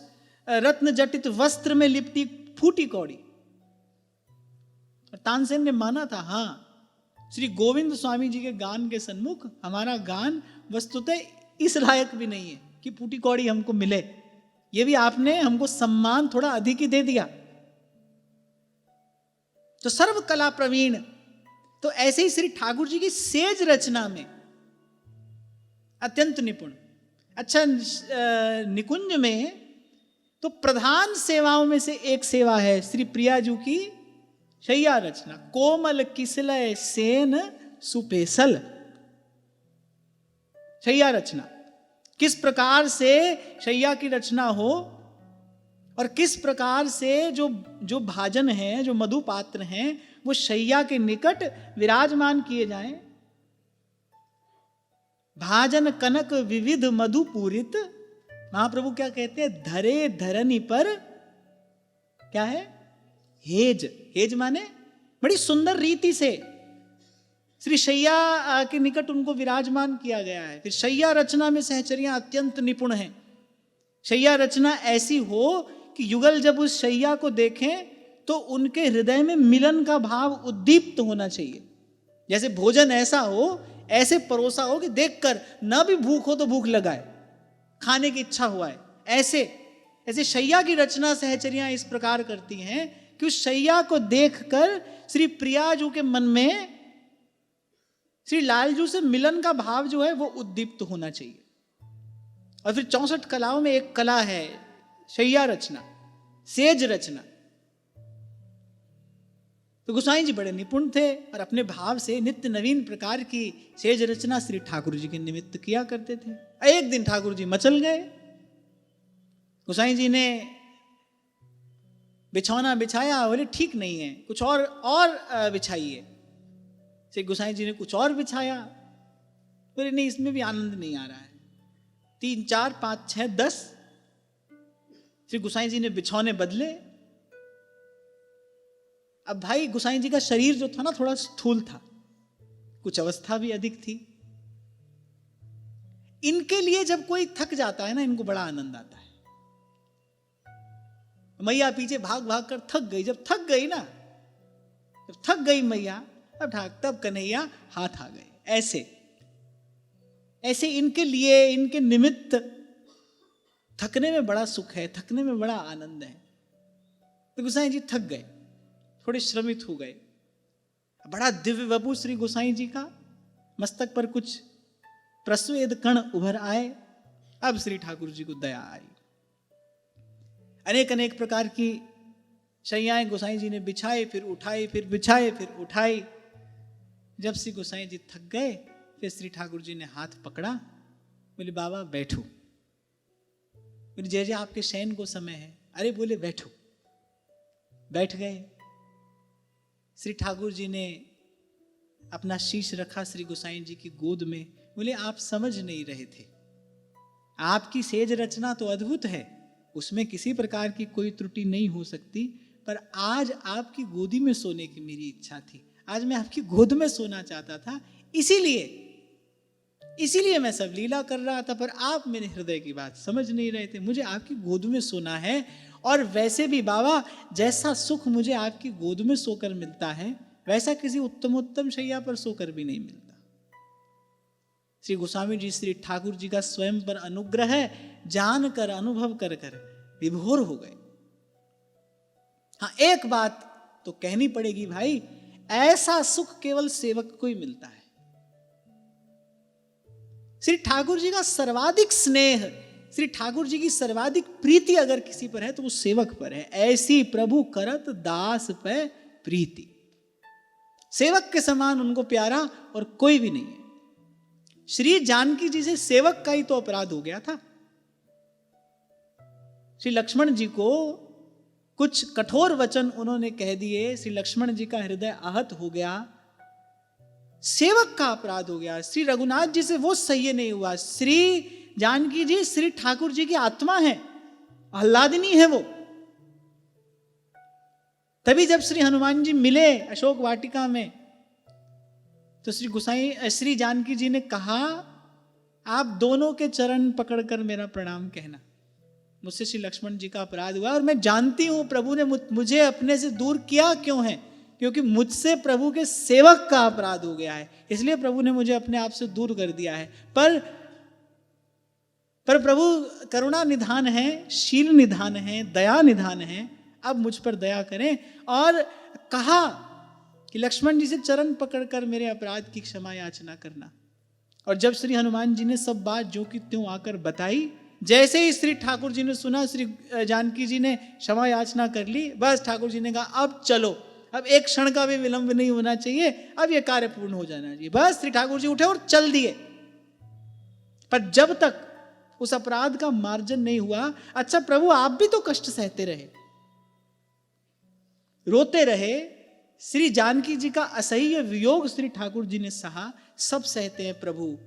Speaker 1: रत्न जटित वस्त्र में लिपटी फूटी कौड़ी। और तानसेन ने माना था, हाँ श्री गोविंद स्वामी जी के गान के सन्मुख हमारा गान वस्तुतः इस लायक भी नहीं है कि फूटी कौड़ी हमको मिले। ये भी आपने हमको सम्मान थोड़ा अधिक ही दे दिया। तो सर्व कला प्रवीण। तो ऐसे ही श्री ठाकुर जी की सेज रचना में अत्यंत निपुण। अच्छा, निकुंज में तो प्रधान सेवाओं में से एक सेवा है श्री प्रियाजू की शैया रचना। कोमल किसलय सेन सुपेसल। शैया रचना, किस प्रकार से शैया की रचना हो और किस प्रकार से जो भाजन है, जो मधुपात्र हैं, वो शैया के निकट विराजमान किए जाएं। भाजन कनक विविध मधुपूरित। महाप्रभु क्या कहते हैं? धरे धरनी पर क्या है? हेज। हेज माने बड़ी सुंदर रीति से श्री शैया के निकट उनको विराजमान किया गया है। फिर शैया रचना में सहचरियां अत्यंत निपुण हैं। शैया रचना ऐसी हो कि युगल जब उस शैया को देखें तो उनके हृदय में मिलन का भाव उद्दीप्त होना चाहिए। जैसे भोजन ऐसा हो, ऐसे परोसा हो कि देखकर न भी भूख हो तो भूख लगाए, खाने की इच्छा हुआ है। ऐसे शैया की रचना सहचरियां इस प्रकार करती हैं कि उस शैया को देखकर श्री प्रियाजू के मन में श्री लालजू से मिलन का भाव जो है वो उद्दीप्त होना चाहिए। और फिर 64 कलाओं में एक कला है शैया रचना, सेज रचना। तो गोसाई जी बड़े निपुण थे और अपने भाव से नित्य नवीन प्रकार की सेज रचना श्री ठाकुर जी के निमित्त किया करते थे। एक दिन ठाकुर जी मचल गए। गोसाई जी ने बिछौना बिछाया, बोले ठीक नहीं है, कुछ और बिछाइए। श्री गोसाई जी ने कुछ और बिछाया, बोले नहीं इसमें भी आनंद नहीं आ रहा है। 3, 4, 5, 6, 10 श्री गोसाई जी ने बिछौने बदले। अब भाई गोसाई जी का शरीर जो था ना थोड़ा स्थूल था, कुछ अवस्था भी अधिक थी। इनके लिए जब कोई थक जाता है ना, इनको बड़ा आनंद आता है। मैया पीछे भाग भाग कर थक गई। जब थक गई ना, जब थक गई मैया, तब कन्हैया हाथ आ गए। ऐसे इनके लिए, इनके निमित्त थकने में बड़ा सुख है, थकने में बड़ा आनंद है। तो गोसाई जी थक गए, थोड़े श्रमित हो गए। बड़ा दिव्य वपु श्री गोसाई जी का, मस्तक पर कुछ प्रस्वेद कण उभर आए। अब श्री ठाकुर जी को दया आई। अनेक प्रकार की शैयाएं गोसाई जी ने बिछाई, फिर उठाई, फिर बिछाई, फिर उठाई। जब श्री गोसाई जी थक गए, फिर श्री ठाकुर जी ने हाथ पकड़ा, बोले बाबा बैठो। बोले जय जय आपके शयन को समय है। अरे बोले बैठो। बैठ गए। श्री ठाकुर जी ने अपना शीश रखा श्री गोसाई जी की गोद में। बोले आप समझ नहीं रहे थे, आपकी सेज रचना तो अद्भुत है, उसमें किसी प्रकार की कोई त्रुटि नहीं हो सकती, पर आज आपकी गोदी में सोने की मेरी इच्छा थी, आज मैं आपकी गोद में सोना चाहता था, इसीलिए मैं सब लीला कर रहा था, पर आप मेरे हृदय की बात समझ नहीं रहे थे। मुझे आपकी गोद में सोना है, और वैसे भी बाबा जैसा सुख मुझे आपकी गोद में सोकर मिलता है, वैसा किसी उत्तमोत्तम शैया पर सोकर भी नहीं मिलता। श्री गोस्वामी जी श्री ठाकुर जी का स्वयं पर अनुग्रह है, जानकर अनुभव कर कर विभोर हो गए। हाँ, एक बात तो कहनी पड़ेगी भाई, ऐसा सुख केवल सेवक को ही मिलता है। श्री ठाकुर जी का सर्वाधिक स्नेह, श्री ठाकुर जी की सर्वाधिक प्रीति अगर किसी पर है तो वो सेवक पर है। ऐसी प्रभु करत दास पे प्रीति, सेवक के समान उनको प्यारा और कोई भी नहीं है। श्री जानकी जी से सेवक का ही तो अपराध हो गया था। श्री लक्ष्मण जी को कुछ कठोर वचन उन्होंने कह दिए, श्री लक्ष्मण जी का हृदय आहत हो गया, सेवक का अपराध हो गया। श्री रघुनाथ जी से वो सह्य नहीं हुआ। श्री जानकी जी श्री ठाकुर जी की आत्मा है, आह्लादिनी है वो। तभी जब श्री हनुमान जी मिले अशोक वाटिका में, तो श्री जानकी जी ने कहा, आप दोनों के चरण पकड़कर मेरा प्रणाम कहना, मुझसे श्री लक्ष्मण जी का अपराध हुआ, और मैं जानती हूं प्रभु ने मुझे अपने से दूर किया क्यों है, क्योंकि मुझसे प्रभु के सेवक का अपराध हो गया है, इसलिए प्रभु ने मुझे अपने आप से दूर कर दिया है। पर प्रभु करुणा निधान है, शील निधान है, दया निधान है, अब मुझ पर दया करें। और कहा कि लक्ष्मण जी से चरण पकड़कर मेरे अपराध की क्षमा याचना करना। और जब श्री हनुमान जी ने सब बात जो कि त्यों आकर बताई, जैसे ही श्री ठाकुर जी ने सुना, श्री जानकी जी ने क्षमा याचना कर ली। बस ठाकुर जी ने कहा अब चलो, अब एक क्षण का भी विलंब नहीं होना चाहिए, अब यह कार्य पूर्ण हो जाना चाहिए। बस श्री ठाकुर जी उठे और चल दिए। पर जब तक उस अपराध का मार्जन नहीं हुआ, अच्छा प्रभु आप भी तो कष्ट सहते रहे, रोते रहे, श्री जानकी जी का असह्य वियोग श्री ठाकुर जी ने सहा, सब सहते हैं प्रभु,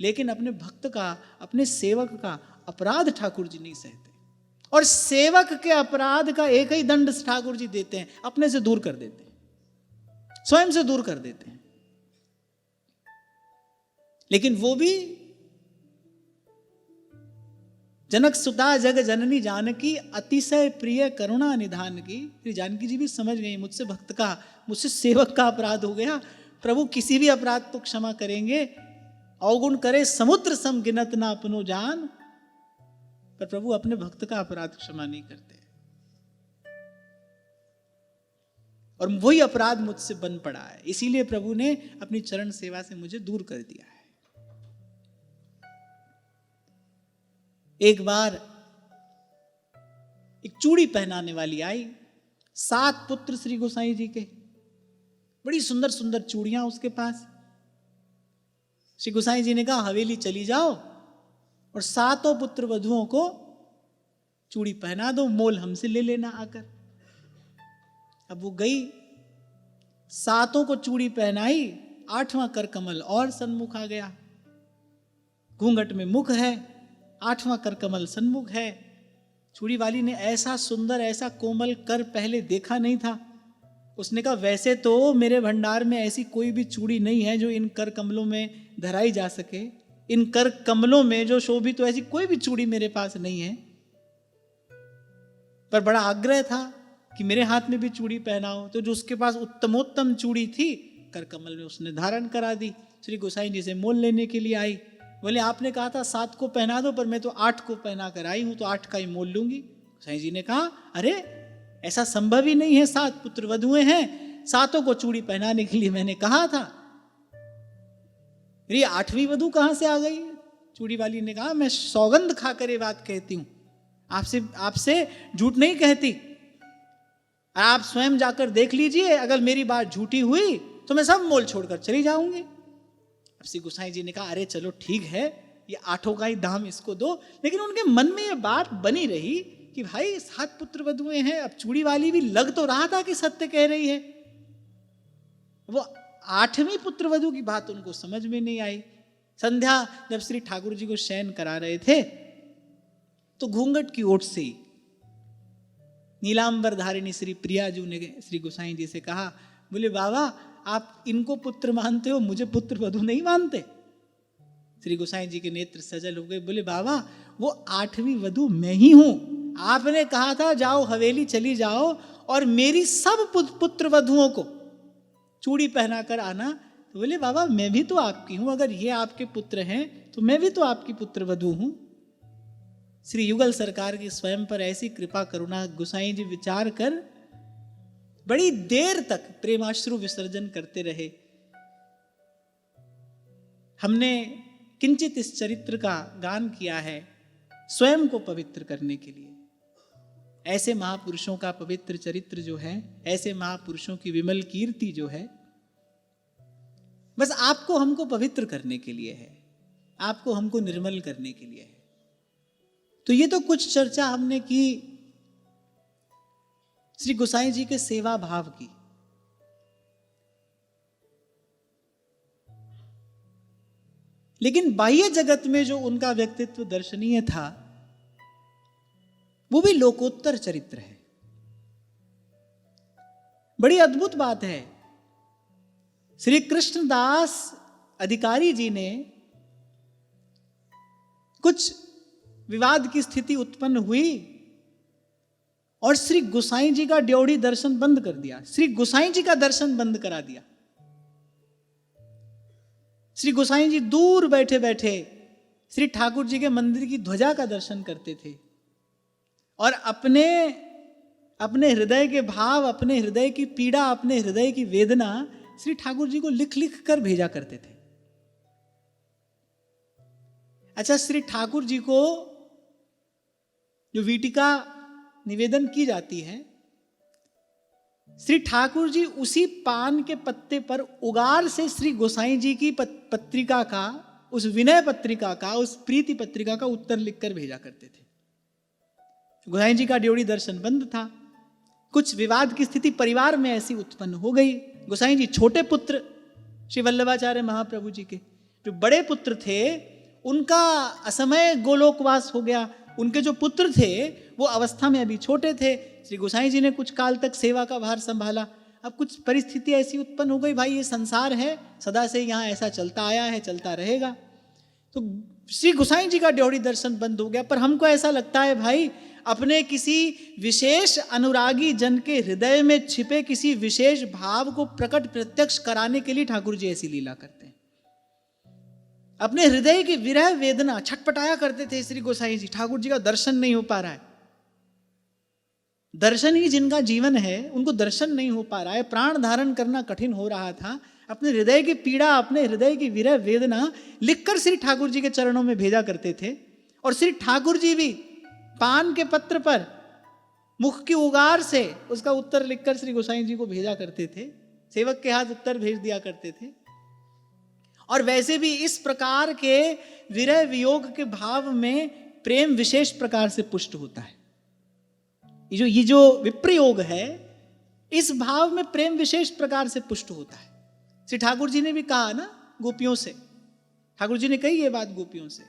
Speaker 1: लेकिन अपने भक्त का, अपने सेवक का अपराध ठाकुर जी नहीं सहते। और सेवक के अपराध का एक ही दंड ठाकुर जी देते हैं, अपने से दूर कर देते हैं, स्वयं से दूर कर देते हैं। लेकिन वो भी जनक सुता जग जननी जानकी, अतिशय प्रिय करुणा निधान की। श्री जानकी जी भी समझ गई, मुझसे भक्त का, मुझसे सेवक का अपराध हो गया, प्रभु किसी भी अपराध तो क्षमा करेंगे। अवगुण करे समुद्र सम गिनत ना अपनो जान, पर प्रभु अपने भक्त का अपराध क्षमा नहीं करते, और वही अपराध मुझसे बन पड़ा है, इसीलिए प्रभु ने अपनी चरण सेवा से मुझे दूर कर दिया है। एक बार एक चूड़ी पहनाने वाली आई, 7 पुत्र श्री गोसाई जी के, बड़ी सुंदर सुंदर चूड़ियां उसके पास। श्री गोसाई जी ने कहा हवेली चली जाओ और 7 पुत्र वधुओं को चूड़ी पहना दो, मोल हमसे ले लेना आकर। अब वो गई, 7 को चूड़ी पहनाई, 8वां कर कमल और सन्मुख आ गया, घूंघट में मुख है, 8वां कर कमल सन्मुख है। चूड़ी वाली ने ऐसा सुंदर, ऐसा कोमल कर पहले देखा नहीं था। उसने कहा वैसे तो मेरे भंडार में ऐसी कोई भी चूड़ी नहीं है जो इन कर कमलों में धराई जा सके, इन कर कमलों में जो शोभित, तो ऐसी कोई भी चूड़ी मेरे पास नहीं है। पर बड़ा आग्रह था कि मेरे हाथ में भी चूड़ी पहनाओ, तो जो उसके पास उत्तमोत्तम चूड़ी थी कर कमल में उसने धारण करा दी। श्री गोसाई जी से मोल लेने के लिए आई, बोले आपने कहा था 7 को पहना दो, पर मैं तो 8 को पहना कर आई हूं, तो 8 का ही मोल लूंगी। गोसाई जी ने कहा अरे ऐसा संभव ही नहीं है, 7 पुत्र वधुएं हैं, 7 को चूड़ी पहनाने के लिए मैंने कहा था। ये 8वीं वधु कहां से आ गई? चूड़ी वाली ने कहा मैं सौगंध खाकर ये बात कहती हूं, आपसे झूठ नहीं कहती, आप स्वयं जाकर देख लीजिए, अगर मेरी बात झूठी हुई तो मैं सब मोल छोड़कर चली जाऊंगी। अब श्री गोसाई जी ने कहा अरे चलो ठीक है, ये 8 का ही दाम इसको दो। लेकिन उनके मन में ये बात बनी रही कि भाई 7 पुत्र वधुएं हैं, अब चूड़ी वाली भी लग तो रहा था कि सत्य कह रही है, वो 8वीं पुत्रवधू की बात उनको समझ में नहीं आई। संध्या जब श्री ठाकुर जी को शयन करा रहे थे तो घूंघट की ओट से नीलांबर धारिणी श्री प्रिया जी ने श्री गोसाई जी से कहा, बोले बाबा आप इनको पुत्र मानते हो, मुझे पुत्र वधू नहीं मानते। श्री गोसाई जी के नेत्र सजल हो गए, बोले बाबा वो 8वीं वधू मैं ही हूं। आपने कहा था जाओ हवेली चली जाओ और मेरी सब पुत्र वधुओं को चूड़ी पहनाकर आना। तो बोले बाबा मैं भी तो आपकी हूं, अगर ये आपके पुत्र हैं तो मैं भी तो आपकी पुत्र वधू हूं। श्री युगल सरकार की स्वयं पर ऐसी कृपा करुणा गोसाई जी विचार कर बड़ी देर तक प्रेमाश्रु विसर्जन करते रहे। हमने किंचित इस चरित्र का गान किया है स्वयं को पवित्र करने के लिए। ऐसे महापुरुषों का पवित्र चरित्र जो है, ऐसे महापुरुषों की विमल कीर्ति जो है, बस आपको हमको पवित्र करने के लिए है, आपको हमको निर्मल करने के लिए है। तो ये तो कुछ चर्चा हमने की श्री गोसाई जी के सेवा भाव की। लेकिन बाह्य जगत में जो उनका व्यक्तित्व दर्शनीय था वो भी लोकोत्तर चरित्र है। बड़ी अद्भुत बात है, श्री कृष्णदास अधिकारी जी ने कुछ विवाद की स्थिति उत्पन्न हुई और श्री गोसाई जी का ड्योढ़ी दर्शन बंद कर दिया, श्री गोसाई जी का दर्शन बंद करा दिया। श्री गोसाई जी दूर बैठे बैठे श्री ठाकुर जी के मंदिर की ध्वजा का दर्शन करते थे और अपने हृदय के भाव, अपने हृदय की पीड़ा, अपने हृदय की वेदना श्री ठाकुर जी को लिख लिख कर भेजा करते थे। अच्छा, श्री ठाकुर जी को जो वीटिका निवेदन की जाती है, श्री ठाकुर जी उसी पान के पत्ते पर उगार से श्री गोसाई जी की पत्रिका का, उस विनय पत्रिका का, उस प्रीति पत्रिका का उत्तर लिखकर भेजा करते थे। गोसाई जी का ड्योढ़ी दर्शन बंद था। कुछ विवाद की स्थिति परिवार में ऐसी उत्पन्न हो गई। गोसाई जी छोटे पुत्र श्री वल्लभाचार्य महाप्रभु जी के, जो बड़े पुत्र थे उनका असमय गोलोकवास हो गया। उनके जो पुत्र थे वो अवस्था में अभी छोटे थे। श्री गोसाई जी ने कुछ काल तक सेवा का भार संभाला। अब कुछ परिस्थिति ऐसी उत्पन्न हो गई, भाई ये संसार है, सदा से यहाँ ऐसा चलता आया है, चलता रहेगा। तो श्री गोसाई जी का ड्योढ़ी दर्शन बंद हो गया। पर हमको ऐसा लगता है भाई, अपने किसी विशेष अनुरागी जन के हृदय में छिपे किसी विशेष भाव को प्रकट प्रत्यक्ष कराने के लिए ठाकुर जी ऐसी लीला करते हैं। अपने हृदय की विरह वेदना छटपटाया करते थे श्री गोसाई जी। ठाकुर जी का दर्शन नहीं हो पा रहा है, दर्शन ही जिनका जीवन है उनको दर्शन नहीं हो पा रहा है, प्राण धारण करना कठिन हो रहा था। अपने हृदय की पीड़ा, अपने हृदय की विरह वेदना लिखकर श्री ठाकुर जी के चरणों में भेजा करते थे। और श्री ठाकुर जी भी पान के पत्र पर मुख की उगार से उसका उत्तर लिखकर श्री गोसाई जी को भेजा करते थे। सेवक के हाथ उत्तर भेज दिया करते थे। और वैसे भी इस प्रकार के विरह वियोग के भाव में प्रेम विशेष प्रकार से पुष्ट होता है। ये जो विप्रयोग है, इस भाव में प्रेम विशेष प्रकार से पुष्ट होता है। श्री ठाकुर जी ने भी कहा ना गोपियों से, ठाकुर जी ने कही ये बात गोपियों से,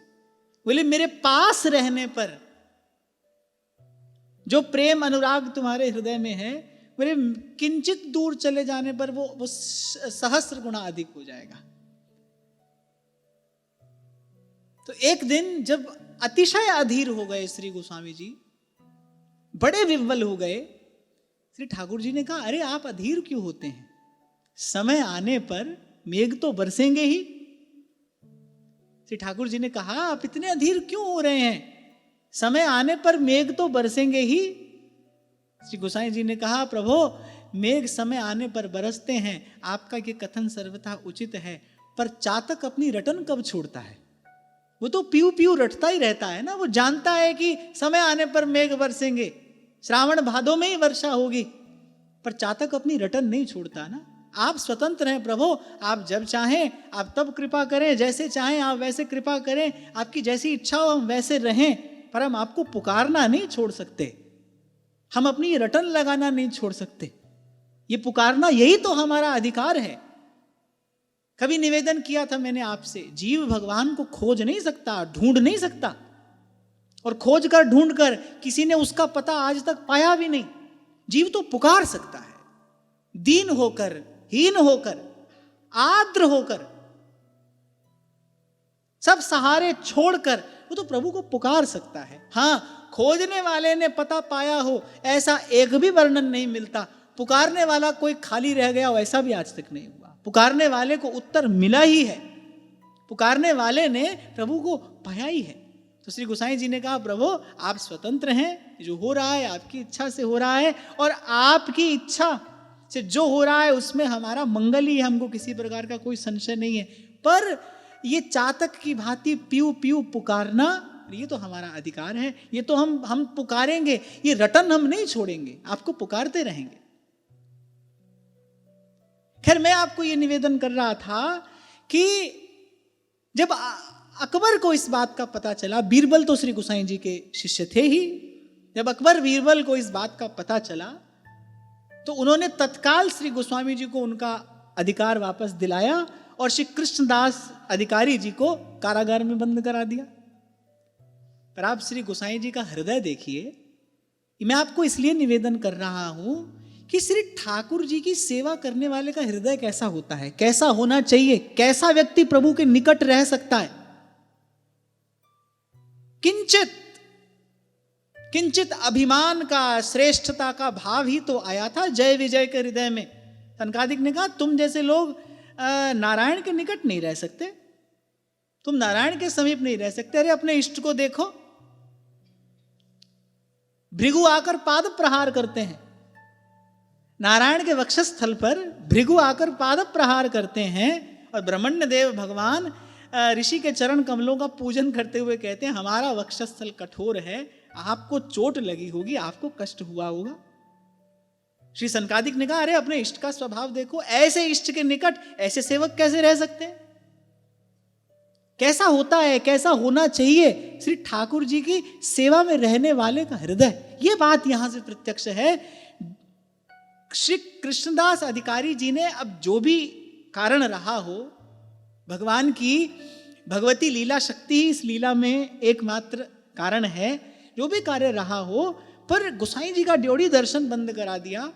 Speaker 1: बोले मेरे पास रहने पर जो प्रेम अनुराग तुम्हारे हृदय में है, बोले किंचित दूर चले जाने पर वो सहस्र गुना अधिक हो जाएगा। तो एक दिन जब अतिशय अधीर हो गए श्री गोस्वामी जी, बड़े विह्वल हो गए, श्री ठाकुर जी ने कहा अरे आप अधीर क्यों होते हैं, समय आने पर मेघ तो बरसेंगे ही। श्री ठाकुर जी ने कहा आप इतने अधीर क्यों हो रहे हैं, समय आने पर मेघ तो बरसेंगे ही। श्री गोसाई जी ने कहा प्रभो मेघ समय आने पर बरसते हैं, आपका ये कथन सर्वथा उचित है, पर चातक अपनी रटन कब छोड़ता है? वो तो पीऊ पीऊ रटता ही रहता है ना। वो जानता है कि समय आने पर मेघ बरसेंगे, श्रावण भादों में ही वर्षा होगी, पर चातक अपनी रटन नहीं छोड़ता ना। आप स्वतंत्र हैं प्रभु, आप जब चाहें आप तब कृपा करें, जैसे चाहें आप वैसे कृपा करें, आपकी जैसी इच्छा हो हम वैसे रहें, पर हम आपको पुकारना नहीं छोड़ सकते, हम अपनी रटन लगाना नहीं छोड़ सकते। ये पुकारना यही तो हमारा अधिकार है। कभी निवेदन किया था मैंने आपसे, जीव भगवान को खोज नहीं सकता, ढूंढ नहीं सकता, और खोज कर ढूंढ कर किसी ने उसका पता आज तक पाया भी नहीं। जीव तो पुकार सकता है, दीन होकर, हीन होकर, आर्द्र होकर, सब सहारे छोड़कर वो तो प्रभु को पुकार सकता है। हाँ, खोजने वाले ने पता पाया हो ऐसा एक भी वर्णन नहीं मिलता। पुकारने वाला कोई खाली रह गया हो ऐसा भी आज तक नहीं हुआ। पुकारने वाले को उत्तर मिला ही है, पुकारने वाले ने प्रभु को पाया ही है। तो श्री गोसाई जी ने कहा, प्रभु आप स्वतंत्र हैं, जो हो रहा है आपकी इच्छा से हो रहा है, और आपकी इच्छा से जो हो रहा है उसमें हमारा मंगल ही है, हमको किसी प्रकार का कोई संशय नहीं है। पर ये चातक की भांति पीऊ पीऊ पुकारना, ये तो हमारा अधिकार है, ये तो हम पुकारेंगे, ये रटन हम नहीं छोड़ेंगे, आपको पुकारते रहेंगे। खैर, मैं आपको ये निवेदन कर रहा था कि जब अकबर को इस बात का पता चला, बीरबल तो श्री गोसाई जी के शिष्य थे ही, जब अकबर बीरबल को इस बात का पता चला तो उन्होंने तत्काल श्री गोस्वामी जी को उनका अधिकार वापस दिलाया और श्री कृष्णदास अधिकारी जी को कारागार में बंद करा दिया। पर आप श्री गोसाई जी का हृदय देखिए, मैं आपको इसलिए निवेदन कर रहा हूं कि श्री ठाकुर जी की सेवा करने वाले का हृदय कैसा होता है, कैसा होना चाहिए, कैसा व्यक्ति प्रभु के निकट रह सकता है। किंचित अभिमान का, श्रेष्ठता का भाव ही तो आया था जय विजय के हृदय में। सनकादिक ने कहा, तुम जैसे लोग नारायण के निकट नहीं रह सकते, तुम नारायण के समीप नहीं रह सकते। अरे अपने इष्ट को देखो, भृगु आकर पाद प्रहार करते हैं, नारायण के वक्षस्थल पर भृगु आकर पाद प्रहार करते हैं, और ब्रह्मण्य देव भगवान ऋषि के चरण कमलों का पूजन करते हुए कहते हैं, हमारा वक्षस्थल कठोर है, आपको चोट लगी होगी, आपको कष्ट हुआ होगा। श्री सनकादिक ने कहा, अरे अपने इष्ट का स्वभाव देखो, ऐसे इष्ट के निकट ऐसे सेवक कैसे रह सकते हैं, कैसा होता है, कैसा होना चाहिए श्री ठाकुर जी की सेवा में रहने वाले का हृदय। ये बात यहां से प्रत्यक्ष है। श्री कृष्णदास अधिकारी जी ने अब जो भी कारण रहा हो, भगवान की भगवती लीला शक्ति ही इस लीला में एकमात्र कारण है, जो भी कार्य रहा हो, पर गोसाई जी का ड्योढ़ी दर्शन बंद करा दिया।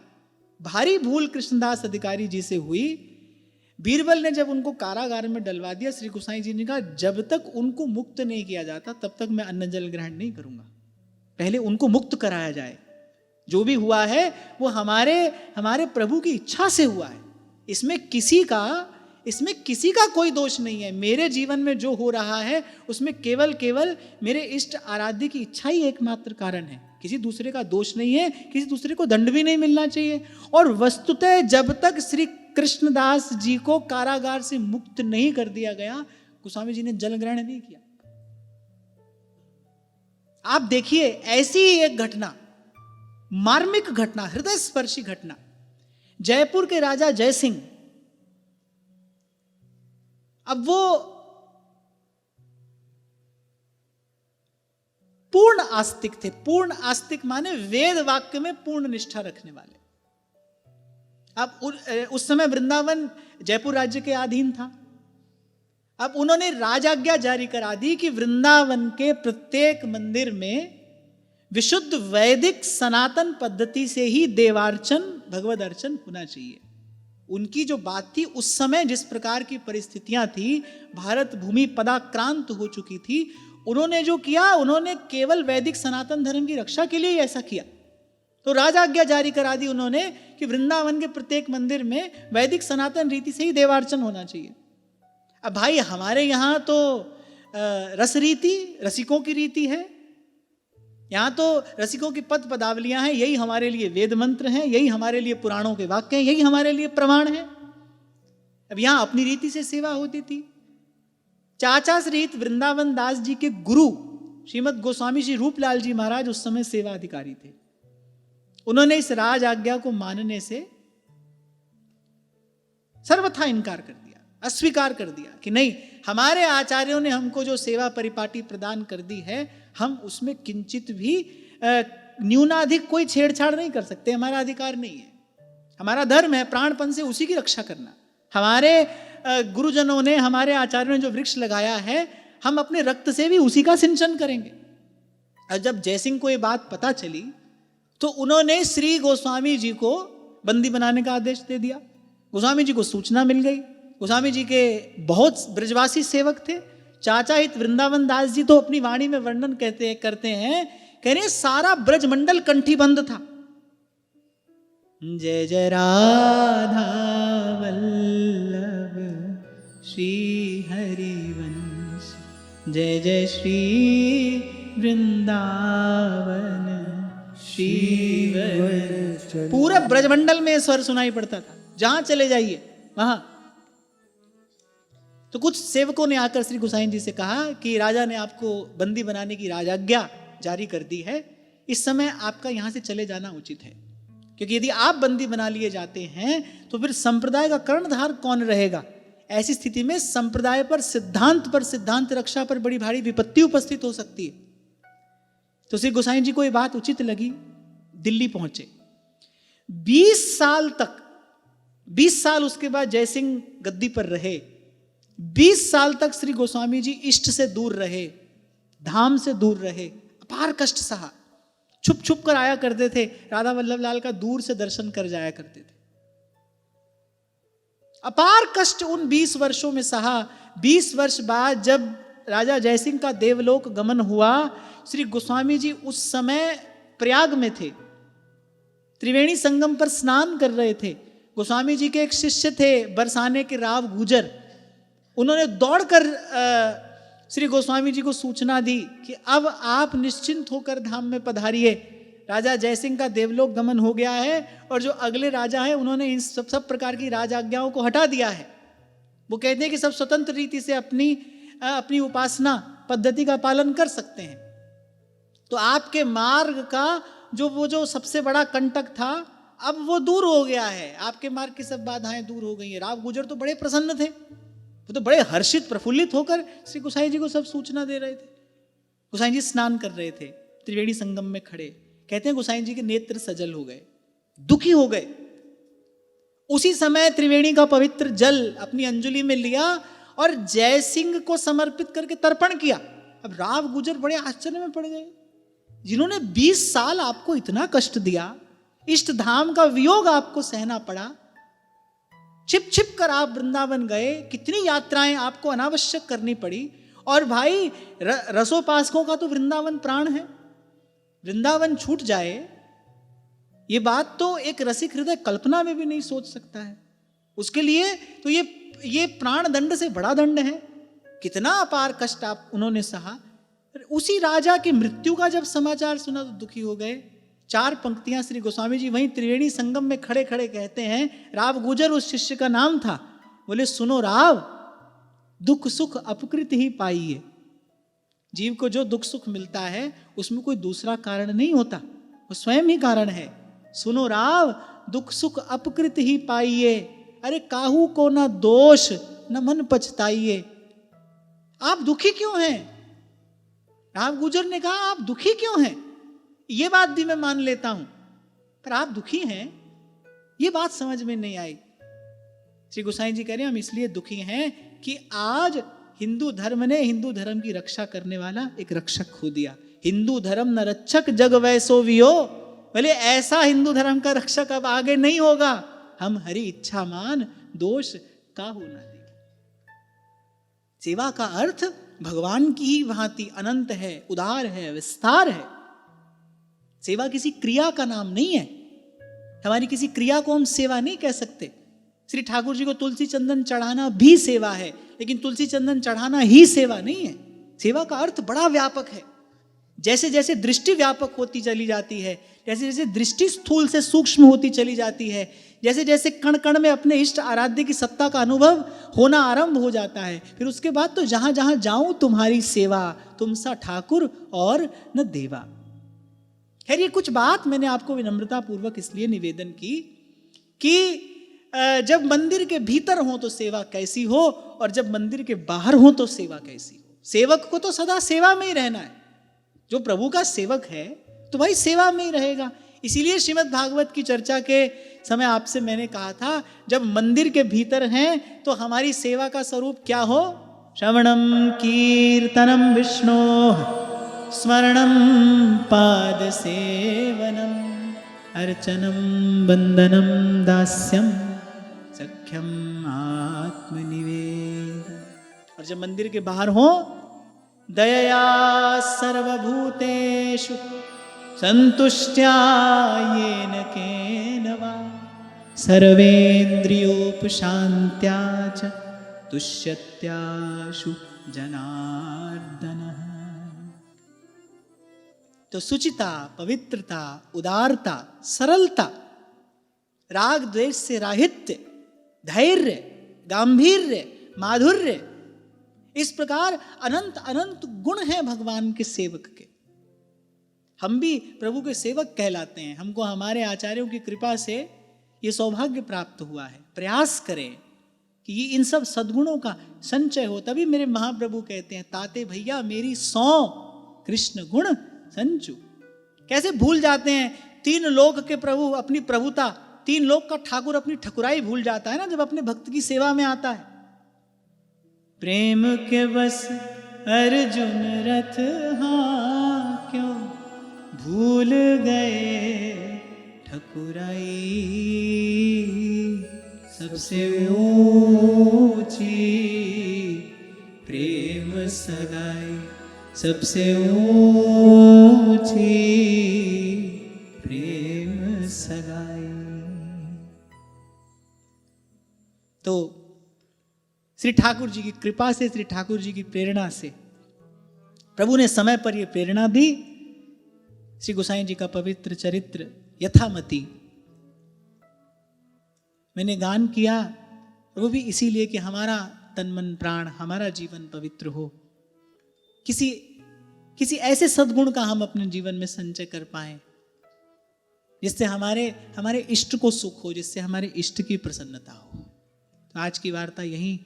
Speaker 1: भारी भूल कृष्णदास अधिकारी जी से हुई। बीरबल ने जब उनको कारागार में डलवा दिया, श्री गोसाई जी ने कहा, जब तक उनको मुक्त नहीं किया जाता तब तक मैं अन्न जल ग्रहण नहीं करूंगा, पहले उनको मुक्त कराया जाए। जो भी हुआ है वो हमारे प्रभु की इच्छा से हुआ है, इसमें किसी का कोई दोष नहीं है। मेरे जीवन में जो हो रहा है उसमें केवल मेरे इष्ट आराध्य की इच्छा ही एकमात्र कारण है, किसी दूसरे का दोष नहीं है, किसी दूसरे को दंड भी नहीं मिलना चाहिए। और वस्तुतः जब तक श्री कृष्णदास जी को कारागार से मुक्त नहीं कर दिया गया, गोस्वामी जी ने जल ग्रहण नहीं किया। आप देखिए, ऐसी एक घटना, मार्मिक घटना, हृदय स्पर्शी घटना, जयपुर के राजा जय सिंह, अब वो पूर्ण आस्तिक थे। पूर्ण आस्तिक माने वेद वाक्य में पूर्ण निष्ठा रखने वाले। अब उस समय वृंदावन जयपुर राज्य के अधीन था। अब उन्होंने राजाज्ञा जारी करा दी कि वृंदावन के प्रत्येक मंदिर में विशुद्ध वैदिक सनातन पद्धति से ही देवार्चन, भगवद अर्चन होना चाहिए। उनकी जो बात थी, उस समय जिस प्रकार की परिस्थितियां थी, भारत भूमि पदाक्रांत हो चुकी थी, उन्होंने जो किया, उन्होंने केवल वैदिक सनातन धर्म की रक्षा के लिए ही ऐसा किया। तो राजाज्ञा जारी करा दी उन्होंने कि वृंदावन के प्रत्येक मंदिर में वैदिक सनातन रीति से ही देवार्चन होना चाहिए। अब भाई, हमारे यहाँ तो रस रीति, रसिकों की रीति है, यहाँ तो रसिकों की पद पदावलियां हैं, यही हमारे लिए वेद मंत्र हैं, यही हमारे लिए पुराणों के वाक्य हैं, यही हमारे लिए प्रमाण है। अब यहाँ अपनी रीति से सेवा होती थी। चाचा सहित वृंदावन दास जी के गुरु श्रीमद गोस्वामी श्री रूपलाल जी महाराज उस समय सेवा अधिकारी थे। उन्होंने इस राज आज्ञा को मानने से सर्वथा इनकार कर दिया, अस्वीकार कर दिया कि नहीं, हमारे आचार्यों ने हमको जो सेवा परिपाटी प्रदान कर दी है, हम उसमें किंचित भी न्यूनाधिक कोई छेड़छाड़ नहीं कर सकते, हमारा अधिकार नहीं है। हमारा धर्म है प्राणपन से उसी की रक्षा करना। हमारे गुरुजनों ने, हमारे आचार्यों ने जो वृक्ष लगाया है, हम अपने रक्त से भी उसी का सिंचन करेंगे। और जब जयसिंह को ये बात पता चली तो उन्होंने श्री गोस्वामी जी को बंदी बनाने का आदेश दे दिया। गोस्वामी जी को सूचना मिल गई। गोस्वामी जी के बहुत ब्रजवासी सेवक थे। चाचा हित वृंदावन दास जी तो अपनी वाणी में वर्णन करते हैं, कह रहे सारा ब्रजमंडल कंठीबंद था। जय जय राधा वल्लभ श्री हरिवंश, जय जय श्री वृंदावन श्रीवर। पूरा ब्रजमंडल में स्वर सुनाई पड़ता था, जहां चले जाइए वहां। तो कुछ सेवकों ने आकर श्री गोसाई जी से कहा कि राजा ने आपको बंदी बनाने की राजाज्ञा जारी कर दी है, इस समय आपका यहां से चले जाना उचित है, क्योंकि यदि आप बंदी बना लिए जाते हैं तो फिर संप्रदाय का कर्णधार कौन रहेगा। ऐसी स्थिति में संप्रदाय पर सिद्धांत रक्षा पर बड़ी भारी विपत्ति उपस्थित हो सकती है। तो श्री गोसाई जी को ये बात उचित लगी, दिल्ली पहुंचे। 20 साल उसके बाद जयसिंह गद्दी पर रहे। 20 साल तक श्री गोस्वामी जी इष्ट से दूर रहे, धाम से दूर रहे, अपार कष्ट सहा। छुप छुप कर आया करते थे, राधा वल्लभ लाल का दूर से दर्शन कर जाया करते थे। अपार कष्ट उन 20 वर्षों में सहा। 20 वर्ष बाद जब राजा जयसिंह का देवलोक गमन हुआ, श्री गोस्वामी जी उस समय प्रयाग में थे, त्रिवेणी संगम पर स्नान कर रहे थे। गोस्वामी जी के एक शिष्य थे बरसाने के राव गुजर, उन्होंने दौड़कर श्री गोस्वामी जी को सूचना दी कि अब आप निश्चिंत होकर धाम में पधारिए, राजा जयसिंह का देवलोक गमन हो गया है और जो अगले राजा है उन्होंने इन सब प्रकार की राजाज्ञाओं को हटा दिया है। वो कहते हैं कि सब स्वतंत्र रीति से अपनी उपासना पद्धति का पालन कर सकते हैं। तो आपके मार्ग का जो सबसे बड़ा कंटक था, अब वो दूर हो गया है, आपके मार्ग की सब बाधाएं दूर हो गई हैं। राव गुजर तो बड़े प्रसन्न थे, वो तो बड़े हर्षित प्रफुल्लित होकर श्री गोसाई जी को सब सूचना दे रहे थे। गोसाई जी स्नान कर रहे थे, त्रिवेणी संगम में खड़े, कहते हैं गोसाई जी के नेत्र सजल हो गए, दुखी हो गए। उसी समय त्रिवेणी का पवित्र जल अपनी अंजुलि में लिया और जयसिंह को समर्पित करके तर्पण किया। अब राव गुजर बड़े आश्चर्य में पड़ गए, जिन्होंने 20 साल आपको इतना कष्ट दिया, इष्ट धाम का वियोग आपको सहना पड़ा, छिप छिप कर आप वृंदावन गए, कितनी यात्राएं आपको अनावश्यक करनी पड़ी। और भाई रसोपासकों का तो वृंदावन प्राण है, वृंदावन छूट जाए ये बात तो एक रसिक हृदय कल्पना में भी नहीं सोच सकता है। उसके लिए तो ये प्राण दंड से बड़ा दंड है। कितना अपार कष्ट आप उन्होंने सहा। उसी राजा की मृत्यु का जब समाचार सुना तो दुखी हो गए। 4 पंक्तियां श्री गोस्वामी जी वहीं त्रिवेणी संगम में खड़े खड़े कहते हैं। राव गुजर उस शिष्य का नाम था। बोले सुनो राव, दुख सुख अपकृत ही पाइए। जीव को जो दुख सुख मिलता है उसमें कोई दूसरा कारण नहीं होता, वो स्वयं ही कारण है। सुनो राव, दुख सुख अपकृत ही पाइए, अरे काहू को ना दोष न मन पछताइए। आप दुखी क्यों हैं? राव गुजर ने कहा आप दुखी क्यों हैं? ये बात भी मैं मान लेता हूं, पर आप दुखी हैं ये बात समझ में नहीं आई। श्री गोसाई जी कह रहे हैं हम इसलिए दुखी हैं कि आज हिंदू धर्म ने हिंदू धर्म की रक्षा करने वाला एक रक्षक खो दिया। हिंदू धर्म न रक्षक जग वैसो वियो। बोले ऐसा हिंदू धर्म का रक्षक अब आगे नहीं होगा। हम हरि इच्छा मान दोष काहू न दे। सेवा का अर्थ भगवान की ही भांति अनंत है, उदार है, विस्तार है। सेवा किसी क्रिया का नाम नहीं है। हमारी किसी क्रिया को हम सेवा नहीं कह सकते। श्री ठाकुर जी को तुलसी चंदन चढ़ाना भी सेवा है, लेकिन तुलसी चंदन चढ़ाना ही सेवा नहीं है। सेवा का अर्थ बड़ा व्यापक है। जैसे जैसे दृष्टि व्यापक होती चली जाती है, जैसे जैसे दृष्टि स्थूल से सूक्ष्म होती चली जाती है, जैसे जैसे कण कण में अपने इष्ट आराध्य की सत्ता का अनुभव होना आरंभ हो जाता है, फिर उसके बाद तो जहां जहां जाऊं तुम्हारी सेवा, तुम सा ठाकुर और न देवा। खैर ये कुछ बात मैंने आपको विनम्रता पूर्वक इसलिए निवेदन की कि जब मंदिर के भीतर हो तो सेवा कैसी हो और जब मंदिर के बाहर हो तो सेवा कैसी हो। सेवक को तो सदा सेवा में ही रहना है। जो प्रभु का सेवक है तो भाई सेवा में ही रहेगा। इसीलिए श्रीमद् भागवत की चर्चा के समय आपसे मैंने कहा था, जब मंदिर के भीतर हैं तो हमारी सेवा का स्वरूप क्या हो? श्रवणम कीर्तनम विष्णो स्मरणम पाद सेवनम अर्चनम वंदनम दास्यम सख्यम आत्मनिवेद। और जब मंदिर के बाहर हो, दयया सर्वभूतेषु संतुष्ट्या येन केन वा सर्वेन्द्रियोपशान्त्या च तुष्यत्याशु जनार्दनः। तो सुचिता, पवित्रता, उदारता, सरलता, राग द्वेष से राहित्य, धैर्य, गांभीर्य, माधुर्य, इस प्रकार अनंत अनंत गुण हैं भगवान के सेवक के। हम भी प्रभु के सेवक कहलाते हैं। हमको हमारे आचार्यों की कृपा से ये सौभाग्य प्राप्त हुआ है। प्रयास करें कि ये इन सब सद्गुणों का संचय हो। तभी मेरे महाप्रभु कहते हैं, ताते भैया मेरी 100 कृष्ण गुण संचु। कैसे भूल जाते हैं 3 लोक के प्रभु अपनी प्रभुता, 3 लोक का ठाकुर अपनी ठकुराई भूल जाता है ना जब अपने भक्त की सेवा में आता है। प्रेम के बस अर्जुन रथ हाँ क्यों भूल गए ठकुराई, सबसे ऊंची प्रेम सगाई, सबसे ऊंची प्रेम सगाई। तो श्री ठाकुर जी की कृपा से, श्री ठाकुर जी की प्रेरणा से प्रभु ने समय पर यह प्रेरणा दी। श्री गोसाई जी का पवित्र चरित्र यथामति मैंने गान किया, वो भी इसीलिए कि हमारा तन मन प्राण, हमारा जीवन पवित्र हो। किसी ऐसे सद्गुण का हम अपने जीवन में संचय कर पाए जिससे हमारे इष्ट को सुख हो, जिससे हमारे इष्ट की प्रसन्नता हो। तो आज की वार्ता यहीं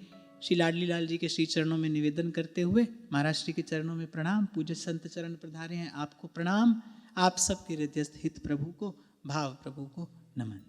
Speaker 1: श्री लाडली लाल जी के श्री चरणों में निवेदन करते हुए महाराज श्री के चरणों में प्रणाम। पूज्य संत चरण पधारे हैं, आपको प्रणाम। आप सबके हृदयस्थ हित प्रभु को, भाव प्रभु को नमन।